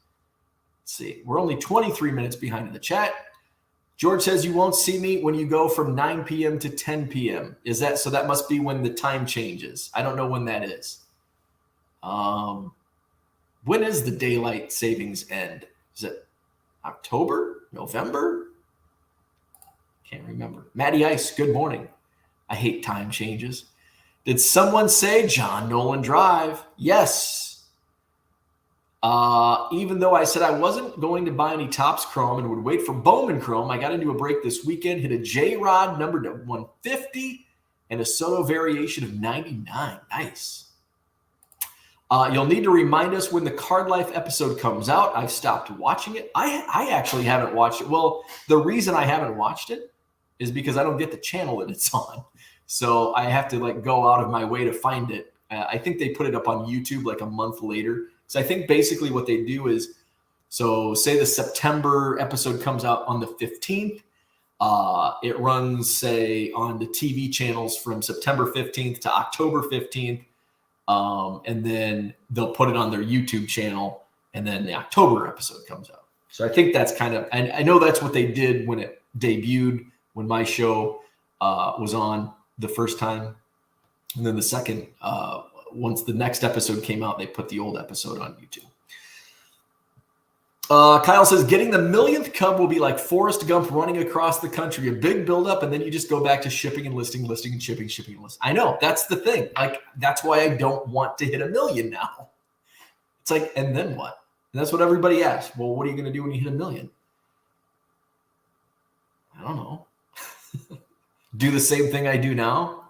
Let's see. We're only 23 minutes behind in the chat. George says you won't see me when you go from 9 p.m. to 10 p.m. Is that so? That must be when the time changes. I don't know when that is. When is the daylight savings end? Is it October? November? Can't remember. Matty Ice, good morning. I hate time changes. Did someone say John Nolan Drive? Yes. Even though I said I wasn't going to buy any Topps Chrome and would wait for Bowman Chrome, I got into a break this weekend, hit a J-Rod numbered to 150 and a Soto variation of 99. Nice. You'll need to remind us when the Card Life episode comes out. I've stopped watching it. I actually haven't watched it. Well, the reason I haven't watched it is because I don't get the channel that it's on. So I have to like go out of my way to find it. I think they put it up on YouTube like a month later. So I think basically what they do is, so say the September episode comes out on the 15th. It runs, say, on the TV channels from September 15th to October 15th. And then they'll put it on their YouTube channel, and then the October episode comes out. So I think that's kind of, and I know that's what they did when it debuted, when my show was on the first time. And then the second, once the next episode came out, they put the old episode on YouTube. Kyle says, getting the 1,000,000th Cub will be like Forrest Gump running across the country, a big buildup, and then you just go back to shipping and listing and shipping and listing. I know, that's the thing. Like, that's why I don't want to hit 1 million now. It's like, and then what? And that's what everybody asks. Well, what are you going to do when you hit 1 million? I don't know. Do the same thing I do now,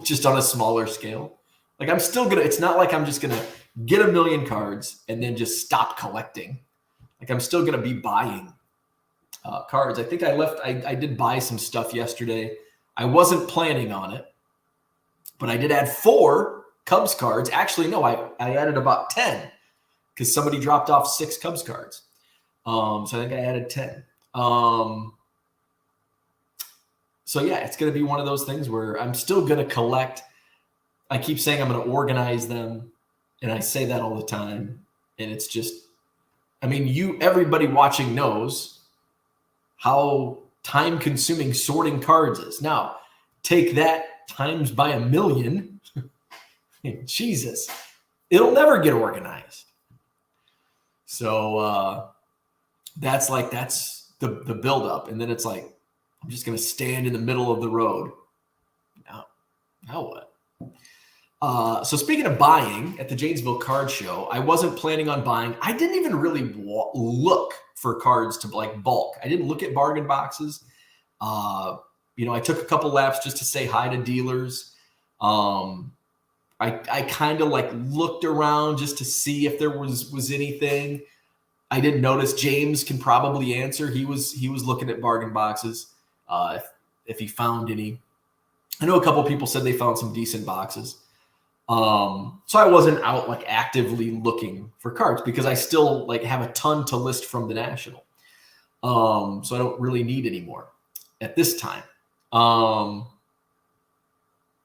just on a smaller scale. Like, I'm still going to, it's not like I'm just going to get 1 million cards and then just stop collecting. Like, I'm still going to be buying cards. I think I did buy some stuff yesterday. I wasn't planning on it, but I did add 4 Cubs cards. Actually, no, I added about 10 because somebody dropped off 6 Cubs cards. So I think I added 10. So yeah, it's going to be one of those things where I'm still going to collect. I keep saying I'm going to organize them, and I say that all the time, and it's just, I mean, everybody watching knows how time-consuming sorting cards is. Now, take that times by 1 million. Jesus, it'll never get organized. So that's the buildup, and then it's like I'm just going to stand in the middle of the road. Now what? So speaking of buying at the Janesville Card Show, I wasn't planning on buying. I didn't even really look for cards to like bulk. I didn't look at bargain boxes. I took a couple laps just to say hi to dealers. I kind of like looked around just to see if there was anything. I didn't notice. James can probably answer. He was looking at bargain boxes if he found any. I know a couple people said they found some decent boxes. So I wasn't out like actively looking for cards because I still like have a ton to list from the National. So I don't really need any more at this time.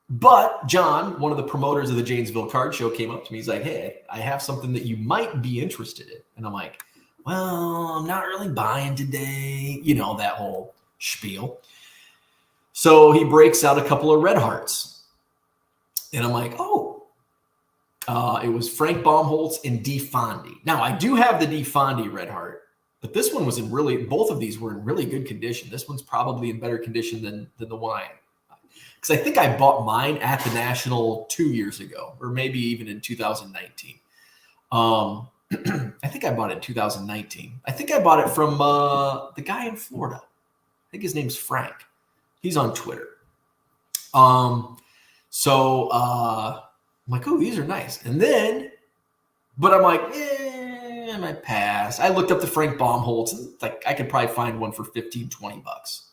But John, one of the promoters of the Janesville Card Show, came up to me. He's like, hey, I have something that you might be interested in. And I'm like, well, I'm not really buying today. You know, that whole spiel. So he breaks out a couple of Red Hearts. And I'm like, it was Frank Baumholtz and D. Fondy. Now, I do have the D. Fondy Red Heart, but this one was both of these were in really good condition. This one's probably in better condition than the one because I think I bought mine at the National 2 years ago, or maybe even in 2019. I think I bought it in 2019. I think I bought it from the guy in Florida. I think his name's Frank. He's on Twitter. So I'm like, oh, these are nice. And then, but I'm like, I might pass. I looked up the Frank Baumholtz, and like I could probably find one for $15, $20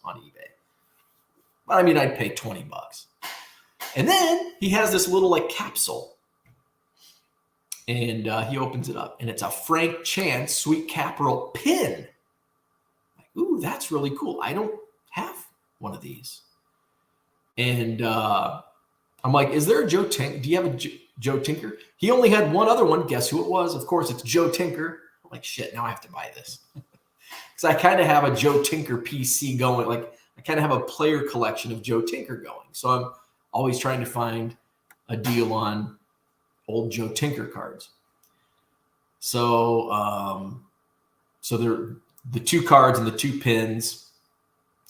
on eBay. But I mean, I'd pay $20. And then he has this little like capsule. And he opens it up, and it's a Frank Chance Sweet Capital pin. Like, ooh, that's really cool. I don't have one of these. And I'm like, is there a Joe Tinker? Do you have a Joe Tinker? He only had one other one. Guess who it was? Of course, it's Joe Tinker. I'm like, shit, now I have to buy this. Because I kind of have a Joe Tinker PC going. Like I kind of have a player collection of Joe Tinker going. So I'm always trying to find a deal on old Joe Tinker cards. So, so they're the 2 cards and the 2 pins.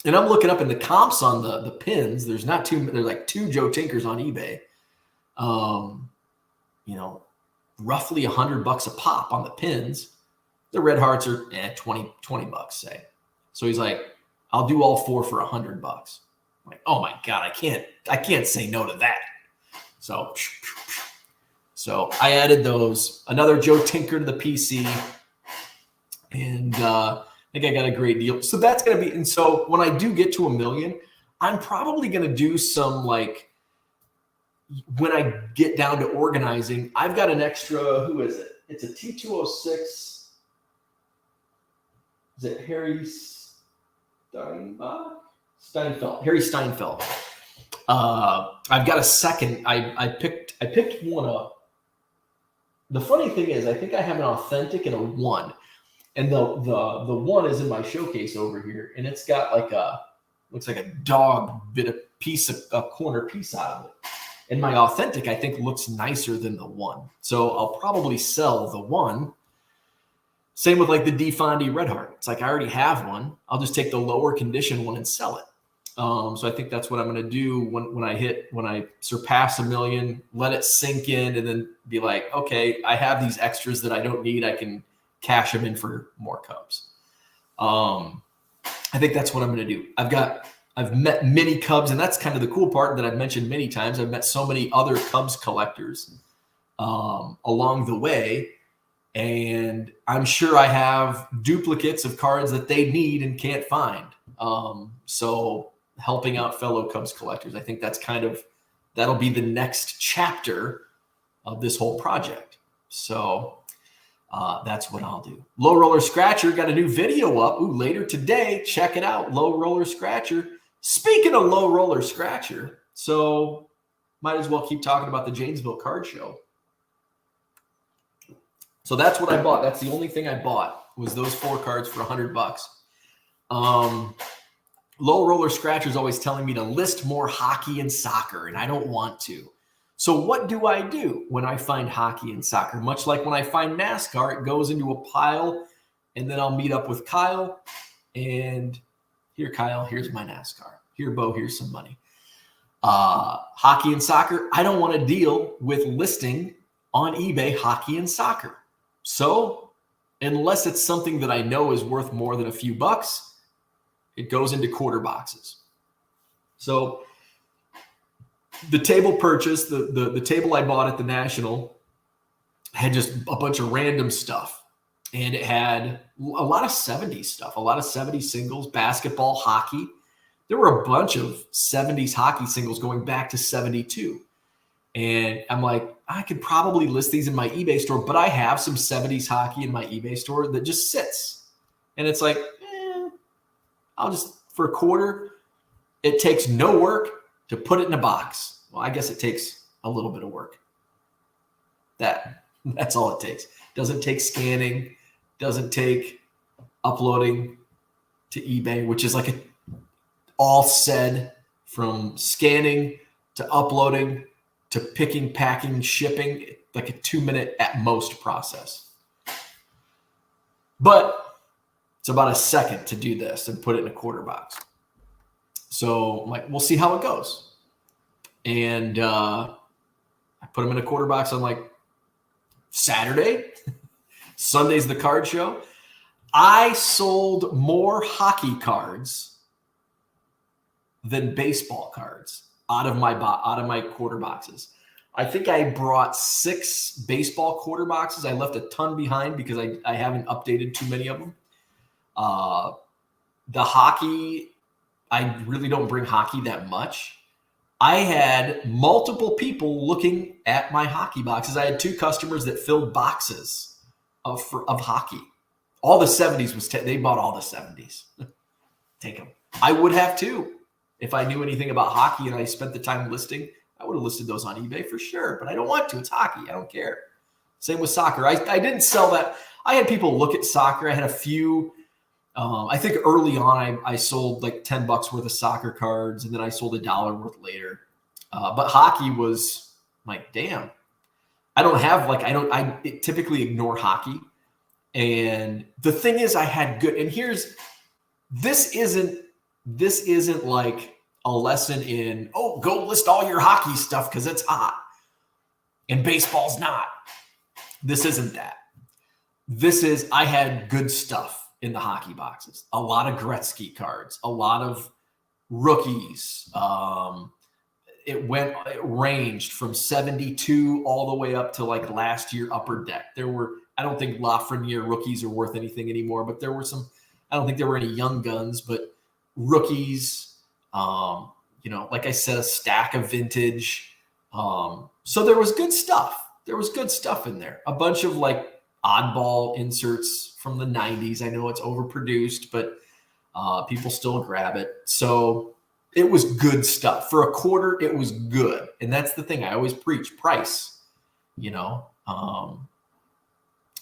And I'm looking up in the comps on the pins. There's not too. There's like 2 Joe Tinkers on eBay. Roughly $100 a pop on the pins. The red hearts are 20 bucks, say. So he's like, I'll do all 4 for $100. I'm like, oh my God, I can't say no to that. So I added those, another Joe Tinker to the PC, and I think I got a great deal. So that's going to be, and so when I do get to 1 million, I'm probably going to do some, like, when I get down to organizing, I've got an extra, who is it? It's a T206. Is it Harry Steinfeld? Harry Steinfeld. I've got a second. I picked one up. The funny thing is, I think I have an authentic and a 1. And the 1 is in my showcase over here, and it's got like looks like a dog bit a corner piece out of it. And my authentic, I think, looks nicer than the 1. So I'll probably sell the 1. Same with like the DeFondi Red Heart. It's like I already have one. I'll just take the lower condition one and sell it. So I think that's what I'm going to do when I surpass 1 million, let it sink in, and then be like, okay, I have these extras that I don't need. I can cash them in for more Cubs. I think that's what I'm going to do. I've met many Cubs, and that's kind of the cool part that I've mentioned many times. I've met so many other Cubs collectors along the way, and I'm sure I have duplicates of cards that they need and can't find. So helping out fellow Cubs collectors, I think that'll be the next chapter of this whole project. So that's what I'll do. Low Roller Scratcher got a new video up later today. Check it out. Low Roller Scratcher. Speaking of Low Roller Scratcher, so might as well keep talking about the Janesville Card Show. So that's what I bought. That's the only thing I bought, was those 4 cards for $100. Low Roller Scratcher is always telling me to list more hockey and soccer, and I don't want to. So what do I do when I find hockey and soccer? Much like when I find NASCAR, it goes into a pile, and then I'll meet up with Kyle. And here, Kyle, here's my NASCAR. Here, Bo, here's some money. Hockey and soccer, I don't want to deal with listing on eBay hockey and soccer. So unless it's something that I know is worth more than a few bucks, it goes into quarter boxes. So the table purchase, the table I bought at the National had just a bunch of random stuff. And it had a lot of 70s stuff, a lot of 70s singles, basketball, hockey. There were a bunch of 70s hockey singles going back to 72. And I'm like, I could probably list these in my eBay store, but I have some 70s hockey in my eBay store that just sits. And it's like, I'll just, for a quarter, it takes no work to put it in a box. Well, I guess it takes a little bit of work. That's all it takes. Doesn't take scanning, doesn't take uploading to eBay, which is like all said, from scanning to uploading to picking, packing, shipping, like a 2-minute at most process. But it's about a second to do this and put it in a quarter box. So I'm like, we'll see how it goes. And I put them in a quarter box on like Saturday. Sunday's the card show. I sold more hockey cards than baseball cards out of my quarter boxes. I think I brought 6 baseball quarter boxes. I left a ton behind because I haven't updated too many of them. The hockey, I really don't bring hockey that much. I had multiple people looking at my hockey boxes. I had 2 customers that filled boxes of hockey. All the 70s they bought all the 70s. Take them. I would have too. If I knew anything about hockey and I spent the time listing, I would have listed those on eBay for sure, but I don't want to. It's hockey. I don't care. Same with soccer. I didn't sell that. I had people look at soccer. I had a few I think early on I sold like $10 worth of soccer cards, and then I sold $1 worth later. But hockey was like, damn, I typically ignore hockey. And the thing is, I had good, and this isn't like a lesson in, oh, go list all your hockey stuff because it's hot and baseball's not. This isn't that. I had good stuff in the hockey boxes. A lot of Gretzky cards, a lot of rookies. It ranged from 72 all the way up to like last year upper deck. I don't think Lafreniere rookies are worth anything anymore, but there were some, I don't think there were any young guns, but rookies, like I said, a stack of vintage. So there was good stuff. There was good stuff in there. A bunch of like oddball inserts from the 90s. I know it's overproduced, but people still grab it. So it was good stuff. For a quarter, it was good. And that's the thing I always preach, price.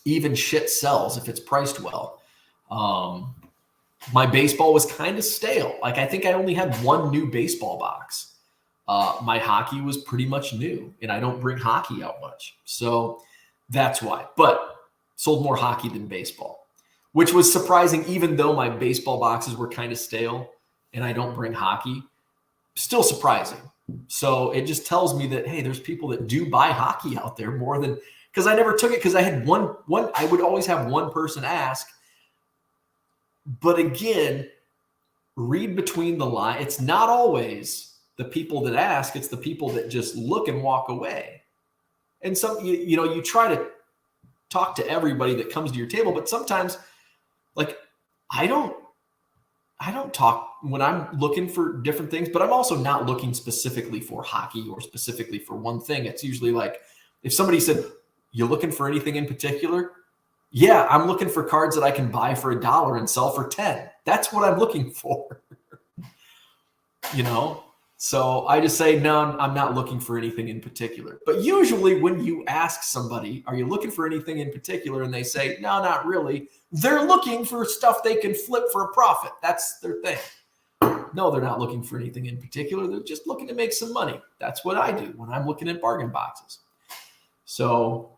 Even shit sells if it's priced well. My baseball was kind of stale. Like, I think I only had one new baseball box. My hockey was pretty much new, and I don't bring hockey out much. So that's why. But sold more hockey than baseball, which was surprising, even though my baseball boxes were kind of stale and I don't bring hockey. Still surprising. So it just tells me that, hey, there's people that do buy hockey out there more than, because I never took it because I had one, I would always have one person ask. But again, read between the lines. It's not always the people that ask, it's the people that just look and walk away. And you try to talk to everybody that comes to your table, but sometimes, like, I don't talk when I'm looking for different things, but I'm also not looking specifically for hockey or specifically for one thing. It's usually like, if somebody said, "You looking for anything in particular?" Yeah, I'm looking for cards that I can buy for $1 and sell for 10. That's what I'm looking for. So I just say, no, I'm not looking for anything in particular. But usually when you ask somebody, are you looking for anything in particular? And they say, no, not really. They're looking for stuff they can flip for a profit. That's their thing. No, they're not looking for anything in particular. They're just looking to make some money. That's what I do when I'm looking at bargain boxes. So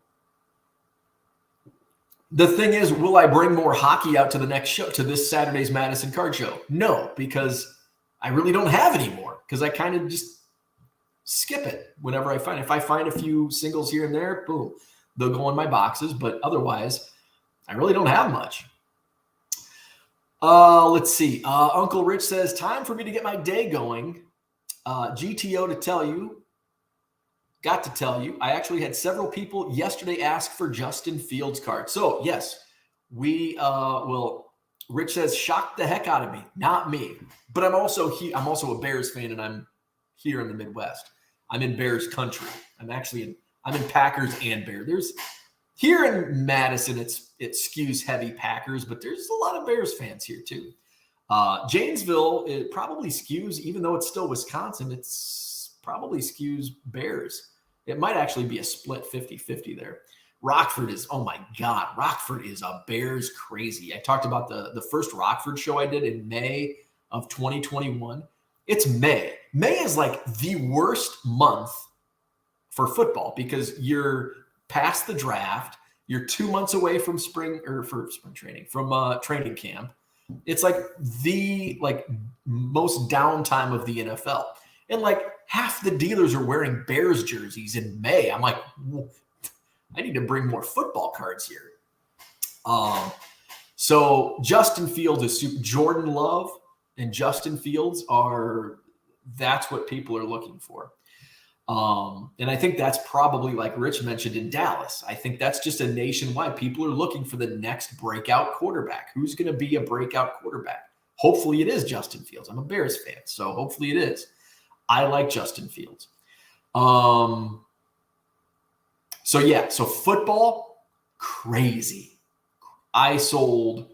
the thing is, will I bring more hockey out to the next show, to this Saturday's Madison Card Show? No, because I really don't have any more, because I kind of just skip it whenever I find. If I find a few singles here and there, boom, they'll go in my boxes. But otherwise, I really don't have much. Let's see. Uncle Rich says, time for me to get my day going. GTO got to tell you, I actually had several people yesterday ask for Justin Fields cards. So yes, Rich says, shocked the heck out of me. Not me, but I'm also a Bears fan, and I'm here in the Midwest. I'm in Bears country. I'm in Packers and Bears. Here in Madison, it skews heavy Packers, but there's a lot of Bears fans here too. Janesville, it probably skews, even though it's still Wisconsin, it's probably skews Bears. It might actually be a split 50-50 there. Rockford is, oh my God, Rockford is a Bears crazy. I talked about the first Rockford show I did in May of 2021. It's May. May is like the worst month for football because you're past the draft. You're 2 months away from training camp. It's like the most downtime of the NFL. And like half the dealers are wearing Bears jerseys in May. I'm like, I need to bring more football cards here. So Justin Fields is Jordan Love and Justin Fields that's what people are looking for. And I think that's probably, like Rich mentioned, in Dallas. I think that's just a nationwide. People are looking for the next breakout quarterback. Who's going to be a breakout quarterback? Hopefully it is Justin Fields. I'm a Bears fan, so hopefully it is. I like Justin Fields. So football, crazy. I sold,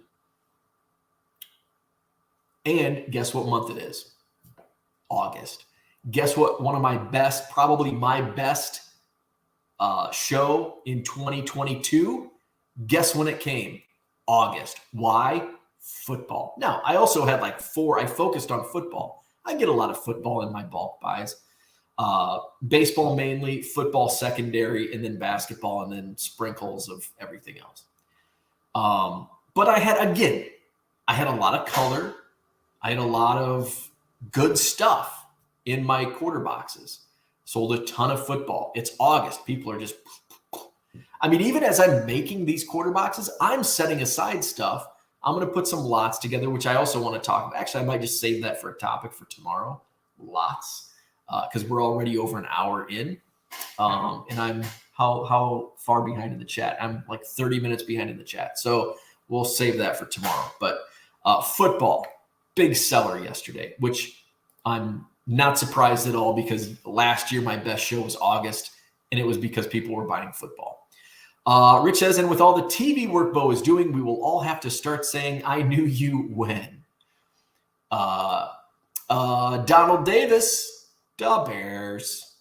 and guess what month it is? August. Guess what? One of my best, probably my best show in 2022. Guess when it came? August. Why? football. Now, I also had like 4. I focused on football. I get a lot of football in my bulk buys. Baseball mainly, football secondary, and then basketball, and then sprinkles of everything else. But I had a lot of color. I had a lot of good stuff in my quarter boxes. Sold a ton of football. It's August. People are just, I mean, even as I'm making these quarter boxes, I'm setting aside stuff. I'm going to put some lots together, which I also want to talk about. Actually, I might just save that for a topic for tomorrow. Lots. Because we're already over an hour in. And I'm how far behind in the chat? I'm like 30 minutes behind in the chat. So we'll save that for tomorrow. But football, big seller yesterday, which I'm not surprised at all because last year my best show was August, and it was because people were buying football. Rich says, and with all the TV work Bo is doing, we will all have to start saying, I knew you when. Donald Davis, the Bears.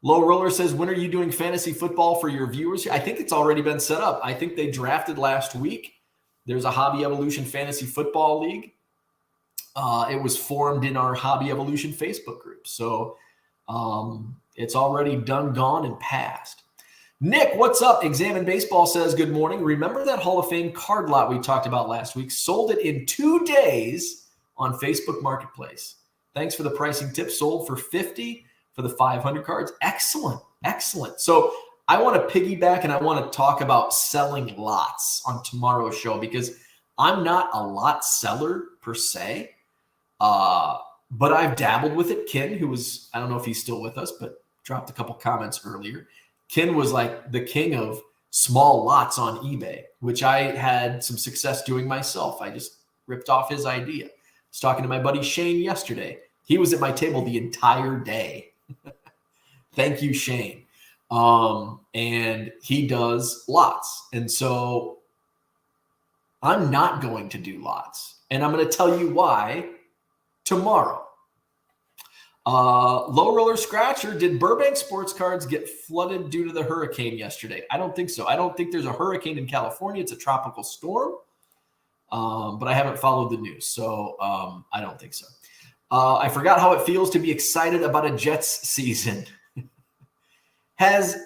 Low Roller says, when are you doing fantasy football for your viewers? I think it's already been set up. I think they drafted last week. There's a Hobby Evolution Fantasy Football League. It was formed in our Hobby Evolution Facebook group. So it's already done, gone, and passed. Nick, what's up? Examine Baseball says, good morning. Remember that Hall of Fame card lot we talked about last week? Sold it in 2 days on Facebook Marketplace. Thanks for the pricing tip. Sold for $50 for the 500 cards. Excellent. Excellent. So I want to piggyback and I want to talk about selling lots on tomorrow's show because I'm not a lot seller per se, but I've dabbled with it. Ken, who was, I don't know if he's still with us, but dropped a couple comments earlier. Ken was like the king of small lots on eBay, which I had some success doing myself. I just ripped off his idea. I was talking to my buddy Shane yesterday. He was at my table the entire day. Thank you, Shane. And he does lots. And so I'm not going to do lots. And I'm going to tell you why tomorrow. Low Roller Scratcher, did Burbank sports cards get flooded due to the hurricane yesterday? I don't think so. I don't think there's a hurricane in California. It's a tropical storm. But I haven't followed the news. So I don't think so. I forgot how it feels to be excited about a Jets season. Has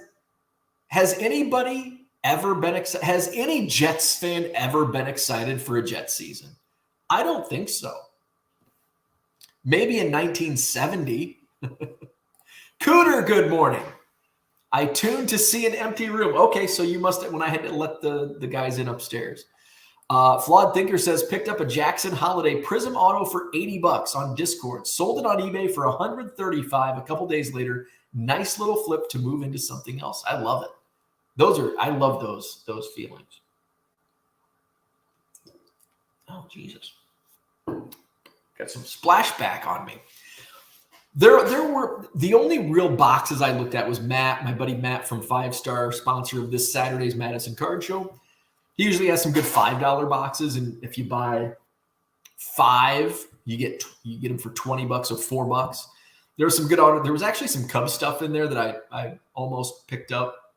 anybody ever been excited? Has any Jets fan ever been excited for a Jets season? I don't think so. Maybe in 1970. Cooter, good morning. I tuned to see an empty room. Okay, so you must have, when I had to let the guys in upstairs. Flawed Thinker says, picked up a Jackson Holiday Prism Auto for $80 on Discord. Sold it on eBay for $135 a couple days later. Nice little flip to move into something else. I love it. I love those feelings. Oh, Jesus. Got some splashback on me. There were the only real boxes I looked at was Matt, my buddy Matt from 5 Star, sponsor of this Saturday's Madison Card Show. He usually has some good $5 boxes, and if you buy 5, you get them for $20 or $4. There was some good auto. There was actually some Cubs stuff in there that I almost picked up.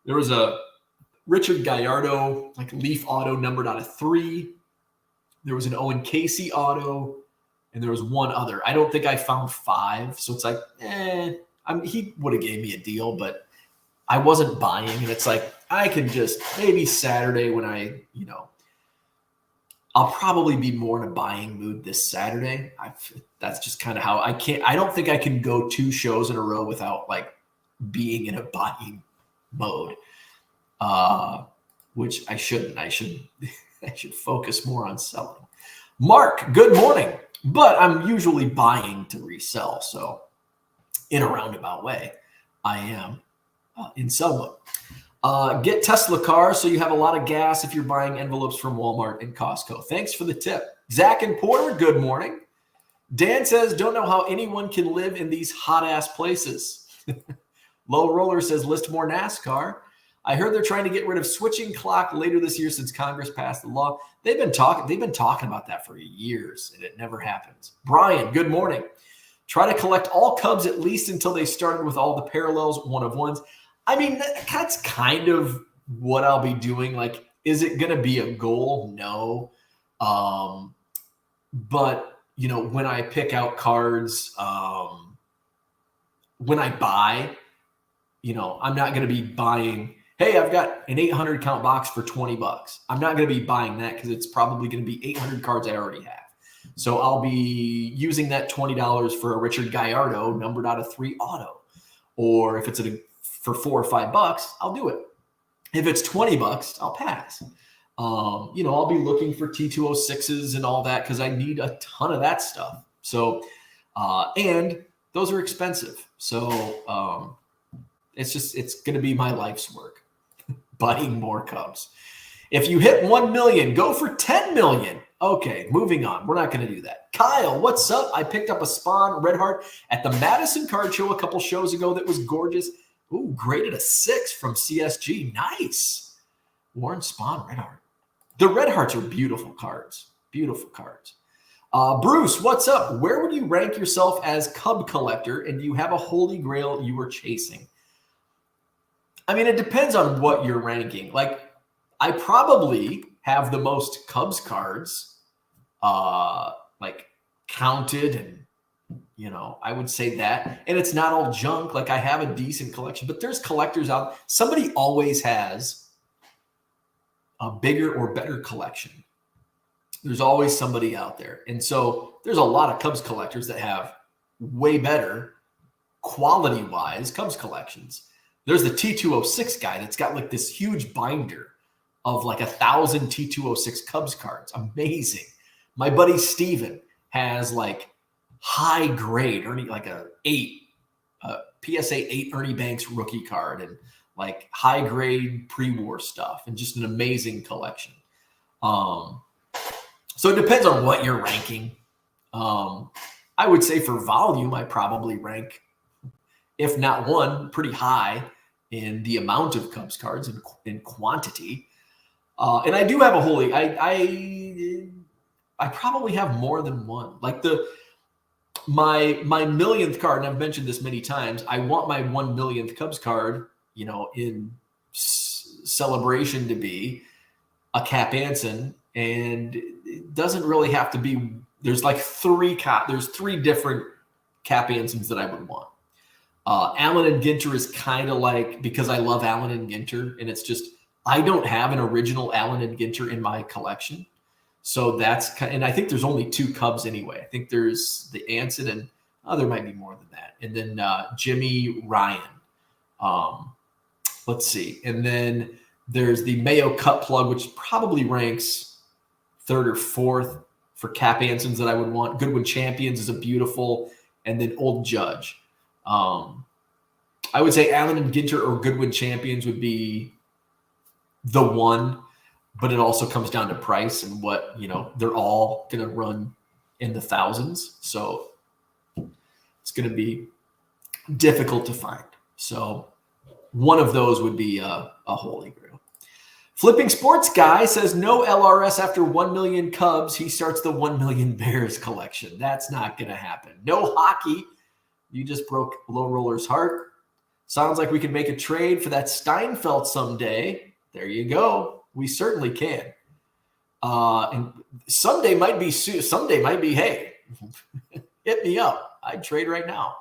There was a Richard Gallardo like Leaf auto numbered out of 3. There was an Owen Casey auto, and there was one other. I don't think I found 5, so it's like, he would have gave me a deal, but I wasn't buying, and it's like I can just maybe Saturday when I'll probably be more in a buying mood this Saturday. That's just kind of how I don't think I can go 2 shows in a row without like being in a buying mode, which I shouldn't. I should focus more on selling. Mark, good morning. But I'm usually buying to resell. So in a roundabout way, I am in sell mode. Get Tesla cars so you have a lot of gas if you're buying envelopes from Walmart and Costco. Thanks for the tip. Zach and Porter, good morning. Dan says, don't know how anyone can live in these hot-ass places. Low Roller says, list more NASCAR. I heard they're trying to get rid of switching clock later this year since Congress passed the law. They've been talking about that for years, and it never happens. Brian, good morning. Try to collect all Cubs at least until they started with all the parallels, 1-of-1s. I mean, that's kind of what I'll be doing. Like, is it going to be a goal? No. But, when I pick out cards, when I buy, I'm not going to be buying, hey, I've got an 800 count box for $20. I'm not going to be buying that because it's probably going to be 800 cards I already have. So I'll be using that $20 for a Richard Gallardo numbered out of 3 auto. Or if it's for $4 or $5, I'll do it. If it's $20, I'll pass. I'll be looking for T206s and all that because I need a ton of that stuff. So, and those are expensive. So it's going to be my life's work, buying more Cubs. If you hit 1 million, go for 10 million. Okay, moving on. We're not going to do that. Kyle, what's up? I picked up a Spawn Red Heart at the Madison Card Show a couple shows ago that was gorgeous. Ooh, graded a 6 from CSG. Nice. Warren Spawn Red Heart. The Red Hearts are beautiful cards. Beautiful cards. Bruce, what's up? Where would you rank yourself as Cub collector, and do you have a holy grail you were chasing? I mean, it depends on what you're ranking. Like, I probably have the most Cubs cards, like counted, and I would say that. And it's not all junk. Like, I have a decent collection, but there's collectors out. Somebody always has a bigger or better collection. There's always somebody out there. And so there's a lot of Cubs collectors that have way better quality-wise Cubs collections. There's the T206 guy that's got like this huge binder of like 1,000 T206 Cubs cards. Amazing. My buddy Steven has like high grade, like a PSA 8 Ernie Banks rookie card, and like high grade pre-war stuff, and just an amazing collection. So it depends on what you're ranking. I would say for volume, I probably rank, if not one, pretty high in the amount of Cubs cards and in quantity. And I do have a holy. I probably have more than one. Like my millionth card, and I've mentioned this many times. I want my 1 millionth Cubs card, in celebration to be a Cap Anson, and it doesn't really have to be. There's like there's 3 different Cap Ansons that I would want. Allen and Ginter is kind of like, because I love Allen and Ginter, and it's just, I don't have an original Allen and Ginter in my collection. So and I think there's only 2 Cubs anyway. I think there's the Anson, and there might be more than that. And then Jimmy Ryan. Let's see. And then there's the Mayo Cut Plug, which probably ranks 3rd or 4th for Cap Ansons that I would want. Goodwin Champions is a beautiful, and then Old Judge. I would say Allen and Ginter or Goodwin Champions would be the one, but it also comes down to price and what, they're all going to run in the thousands. So it's going to be difficult to find. So one of those would be a holy grail. Flipping Sports Guy says no LRS after 1 million Cubs. He starts the 1 million Bears collection. That's not going to happen. No hockey. You just broke Low Roller's heart. Sounds like we could make a trade for that Steinfeld someday. There you go. We certainly can. And someday might be soon. Someday might be, hey, hit me up. I'd trade right now.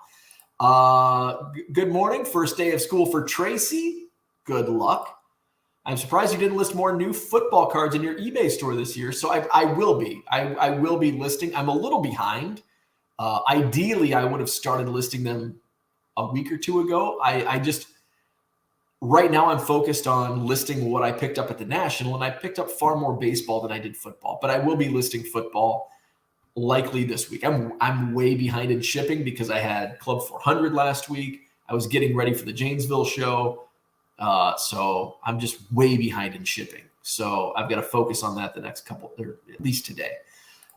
Good morning. First day of school for Tracy. Good luck. I'm surprised you didn't list more new football cards in your eBay store this year. So I will be. I will be listing. I'm a little behind. Ideally, I would have started listing them a week or 2 ago. I just, right now I'm focused on listing what I picked up at the National, and I picked up far more baseball than I did football, but I will be listing football likely this week. I'm way behind in shipping because I had Club 400 last week. I was getting ready for the Janesville show. So I'm just way behind in shipping. So I've got to focus on that the next couple, or at least today.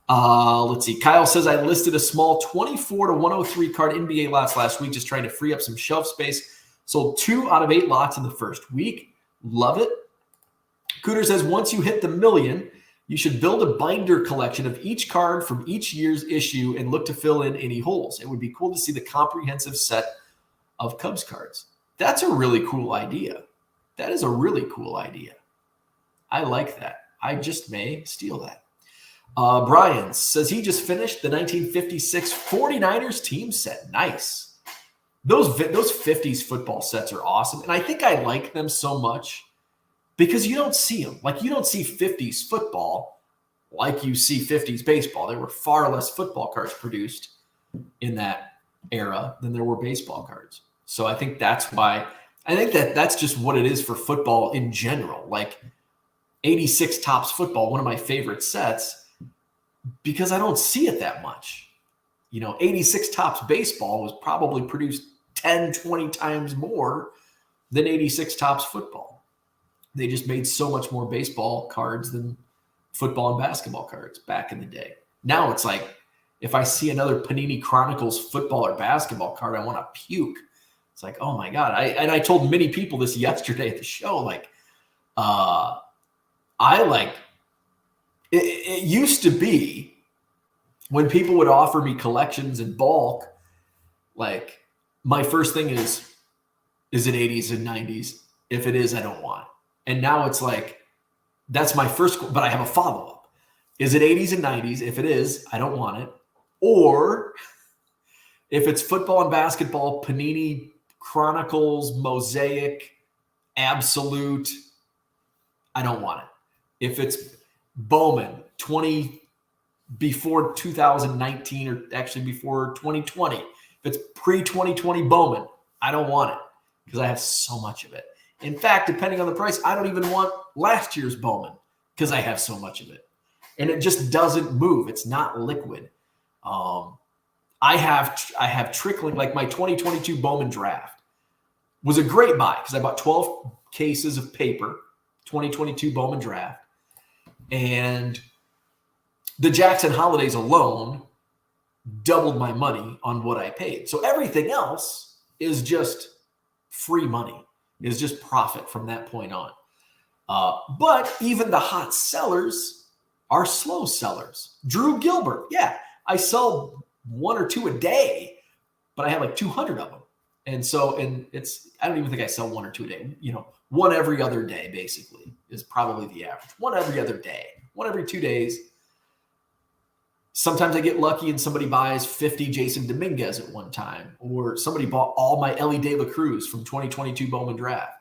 Let's see. Kyle says I listed a small 24 to 103 card NBA lots last week, just trying to free up some shelf space. Sold 2 out of 8 lots in the first week. Love it. Cooter says once you hit the million, you should build a binder collection of each card from each year's issue and look to fill in any holes. It would be cool to see the comprehensive set of Cubs cards. That's a really cool idea. That is a really cool idea. I like that. I just may steal that. Brian says he just finished the 1956 49ers team set. Nice. Those 50s football sets are awesome. And I think I like them so much because you don't see them. Like, you don't see 50s football like you see 50s baseball. There were far less football cards produced in that era than there were baseball cards. So I think that's why. I think that's just what it is for football in general. Like 86 Topps football, one of my favorite sets, because I don't see it that much. 86 Topps baseball was probably produced 10, 20 times more than 86 Topps football. They just made so much more baseball cards than football and basketball cards back in the day. Now it's like, if I see another Panini Chronicles football or basketball card, I want to puke. It's like, oh my God. I told many people this yesterday at the show. Like, it used to be when people would offer me collections in bulk, like, my first thing is it 80s and 90s? If it is, I don't want it. And now it's like, that's my first, but I have a follow-up. Is it 80s and 90s? If it is, I don't want it. Or if it's football and basketball, Panini Chronicles, Mosaic, Absolute, I don't want it. If it's Bowman, before 2019, or actually before 2020, if it's pre-2020 Bowman, I don't want it because I have so much of it. In fact, depending on the price, I don't even want last year's Bowman because I have so much of it. And it just doesn't move. It's not liquid. I have trickling, like my 2022 Bowman draft was a great buy because I bought 12 cases of paper, 2022 Bowman draft. And the Jackson Holidays alone doubled my money on what I paid. So everything else is just free money, is just profit from that point on. But even the hot sellers are slow sellers. Drew Gilbert, yeah, I sell one or two a day, but I have like 200 of them. And I don't even think I sell one or two a day. One every other day basically is probably the average. One every other day, one every 2 days. Sometimes I get lucky and somebody buys 50 Jason Dominguez at one time, or somebody bought all my Ellie De La Cruz from 2022 Bowman draft.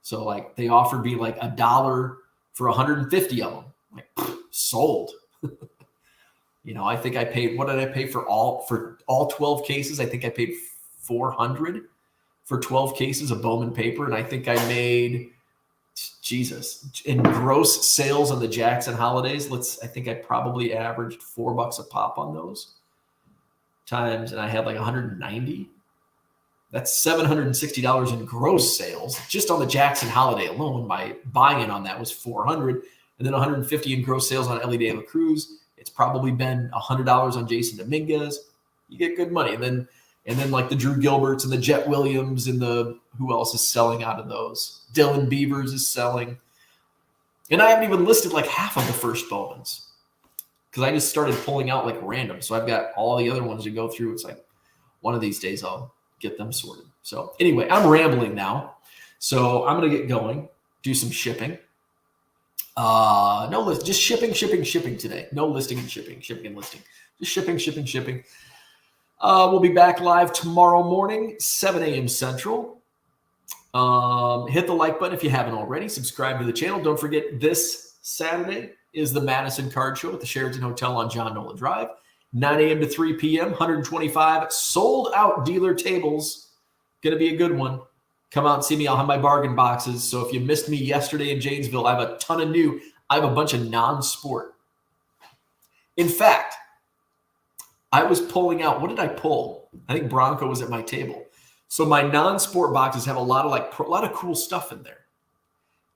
So like they offered me like $1 for 150 of them. Like, sold. I think I paid, what did I pay for all 12 cases? I think I paid $400 for 12 cases of Bowman paper. And I think I made, in gross sales on the Jackson Holidays, I think I probably averaged $4 a pop on those times. And I had like 190. That's $760 in gross sales. Just on the Jackson Holiday alone, my buy-in on that was $400. And then 150 in gross sales on Ellie De La Cruz. It's probably been $100 on Jason Dominguez. You get good money. And then like the Drew Gilberts and the Jet Williams and who else is selling out of those? Dylan Beavers is selling. And I haven't even listed like half of the first Bowmans because I just started pulling out like random. So I've got all the other ones to go through. It's like one of these days I'll get them sorted. So anyway, I'm rambling now. So I'm going to get going, do some shipping. No list, just shipping today. No listing and shipping and listing. Just shipping. We'll be back live tomorrow morning, 7 a.m. Central. Hit the like button if you haven't already. Subscribe to the channel. Don't forget, this Saturday is the Madison Card Show at the Sheraton Hotel on John Nolan Drive. 9 a.m. to 3 p.m., 125 sold out dealer tables. Going to be a good one. Come out and see me. I'll have my bargain boxes. So if you missed me yesterday in Janesville, I have a ton of new. I have a bunch of non-sport. In fact, I was pulling out. What did I pull? I think Bronco was at my table. So my non-sport boxes have a lot of cool stuff in there.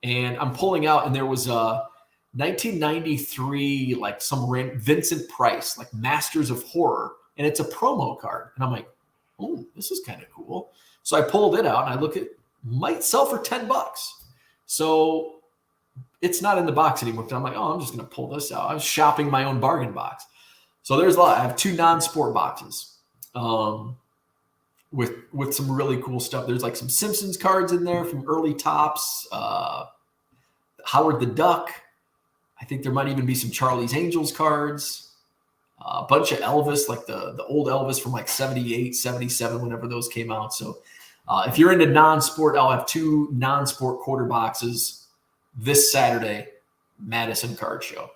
And I'm pulling out, and there was a 1993, like some Vincent Price, like Masters of Horror, and it's a promo card. And I'm like, oh, this is kind of cool. So I pulled it out, and I look at, might sell for $10. So it's not in the box anymore. I'm like, oh, I'm just going to pull this out. I was shopping my own bargain box. So there's a lot. I have 2 non-sport boxes with some really cool stuff. There's like some Simpsons cards in there from early Topps. Howard the Duck. I think there might even be some Charlie's Angels cards, a bunch of Elvis, like the old Elvis from like 78, 77, whenever those came out. So if you're into non-sport, I'll have 2 non-sport quarter boxes this Saturday, Madison Card Show.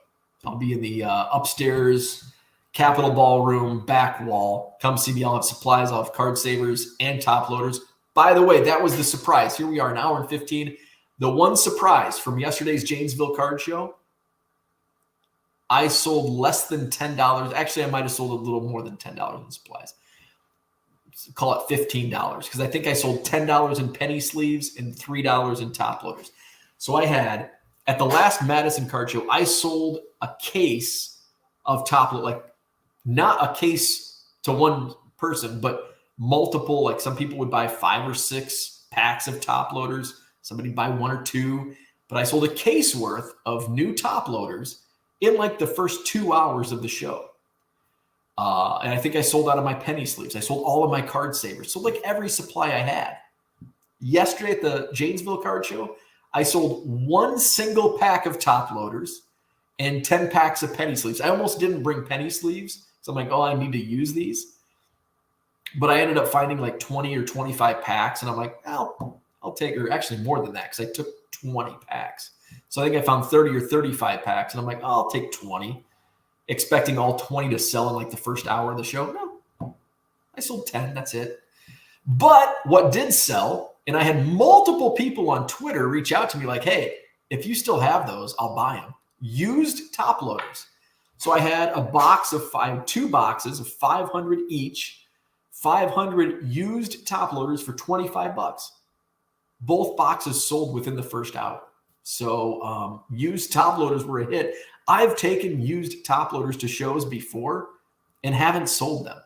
I'll be in the upstairs Capitol Ballroom back wall. Come see me. I'll have supplies. I'll have card savers and top loaders. By the way, that was the surprise. Here we are, an hour and 15. The one surprise from yesterday's Janesville Card Show, I sold less than $10. Actually, I might have sold a little more than $10 in supplies. Call it $15 because I think I sold $10 in penny sleeves and $3 in top loaders. So I had, at the last Madison Card Show, I sold a case of top load, like not a case to one person, but multiple. Like some people would buy 5 or 6 packs of top loaders. Somebody buy 1 or 2. But I sold a case worth of new top loaders in like the first 2 hours of the show. And I think I sold out of my penny sleeves. I sold all of my card savers. So like every supply I had. Yesterday at the Janesville Card Show, I sold 1 single pack of top loaders and 10 packs of penny sleeves. I almost didn't bring penny sleeves. So I'm like, oh, I need to use these. But I ended up finding like 20 or 25 packs. And I'm like, oh, I'll take, or actually more than that because I took 20 packs. So I think I found 30 or 35 packs. And I'm like, oh, I'll take 20. Expecting all 20 to sell in like the first hour of the show. No, I sold 10. That's it. But what did sell, and I had multiple people on Twitter reach out to me like, hey, if you still have those, I'll buy them. Used top loaders. So I had a box of 2 boxes of 500 each, 500 used top loaders for $25. Both boxes sold within the first hour. So used top loaders were a hit. I've taken used top loaders to shows before and haven't sold them.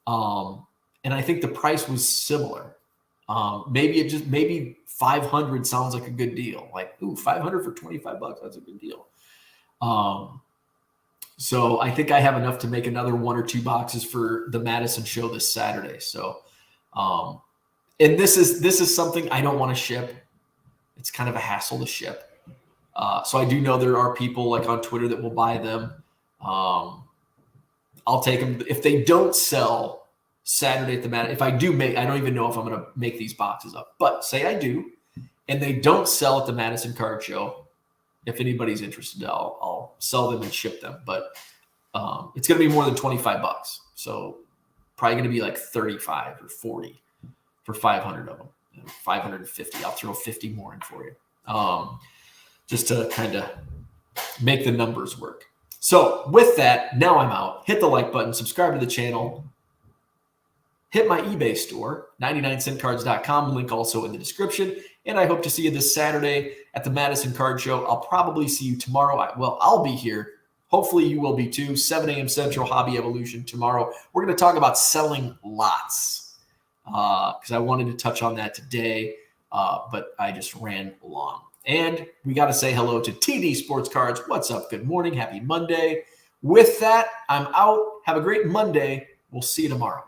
And I think the price was similar. Maybe 500 sounds like a good deal. Like, ooh, 500 for $25, that's a good deal. So I think I have enough to make another 1 or 2 boxes for the Madison show this Saturday. So, and this is something I don't want to ship. It's kind of a hassle to ship. So I do know there are people like on Twitter that will buy them. I'll take them. If they don't sell Saturday at the Madison, if I do make, I don't even know if I'm going to make these boxes up, but say I do, and they don't sell at the Madison Card Show. If anybody's interested, I'll sell them and ship them, but it's going to be more than $25. So probably going to be like 35 or 40 for 500 of them, 550. I'll throw 50 more in for you. Just to kind of make the numbers work. So with that, now I'm out. Hit the like button, subscribe to the channel, hit my eBay store, 99centcards.com, link also in the description. And I hope to see you this Saturday at the Madison Card Show. I'll probably see you tomorrow. I'll be here. Hopefully you will be too. 7 a.m. Central, Hobby Evolution tomorrow. We're going to talk about selling lots because I wanted to touch on that today, but I just ran long. And we got to say hello to TD Sports Cards. What's up? Good morning. Happy Monday. With that, I'm out. Have a great Monday. We'll see you tomorrow.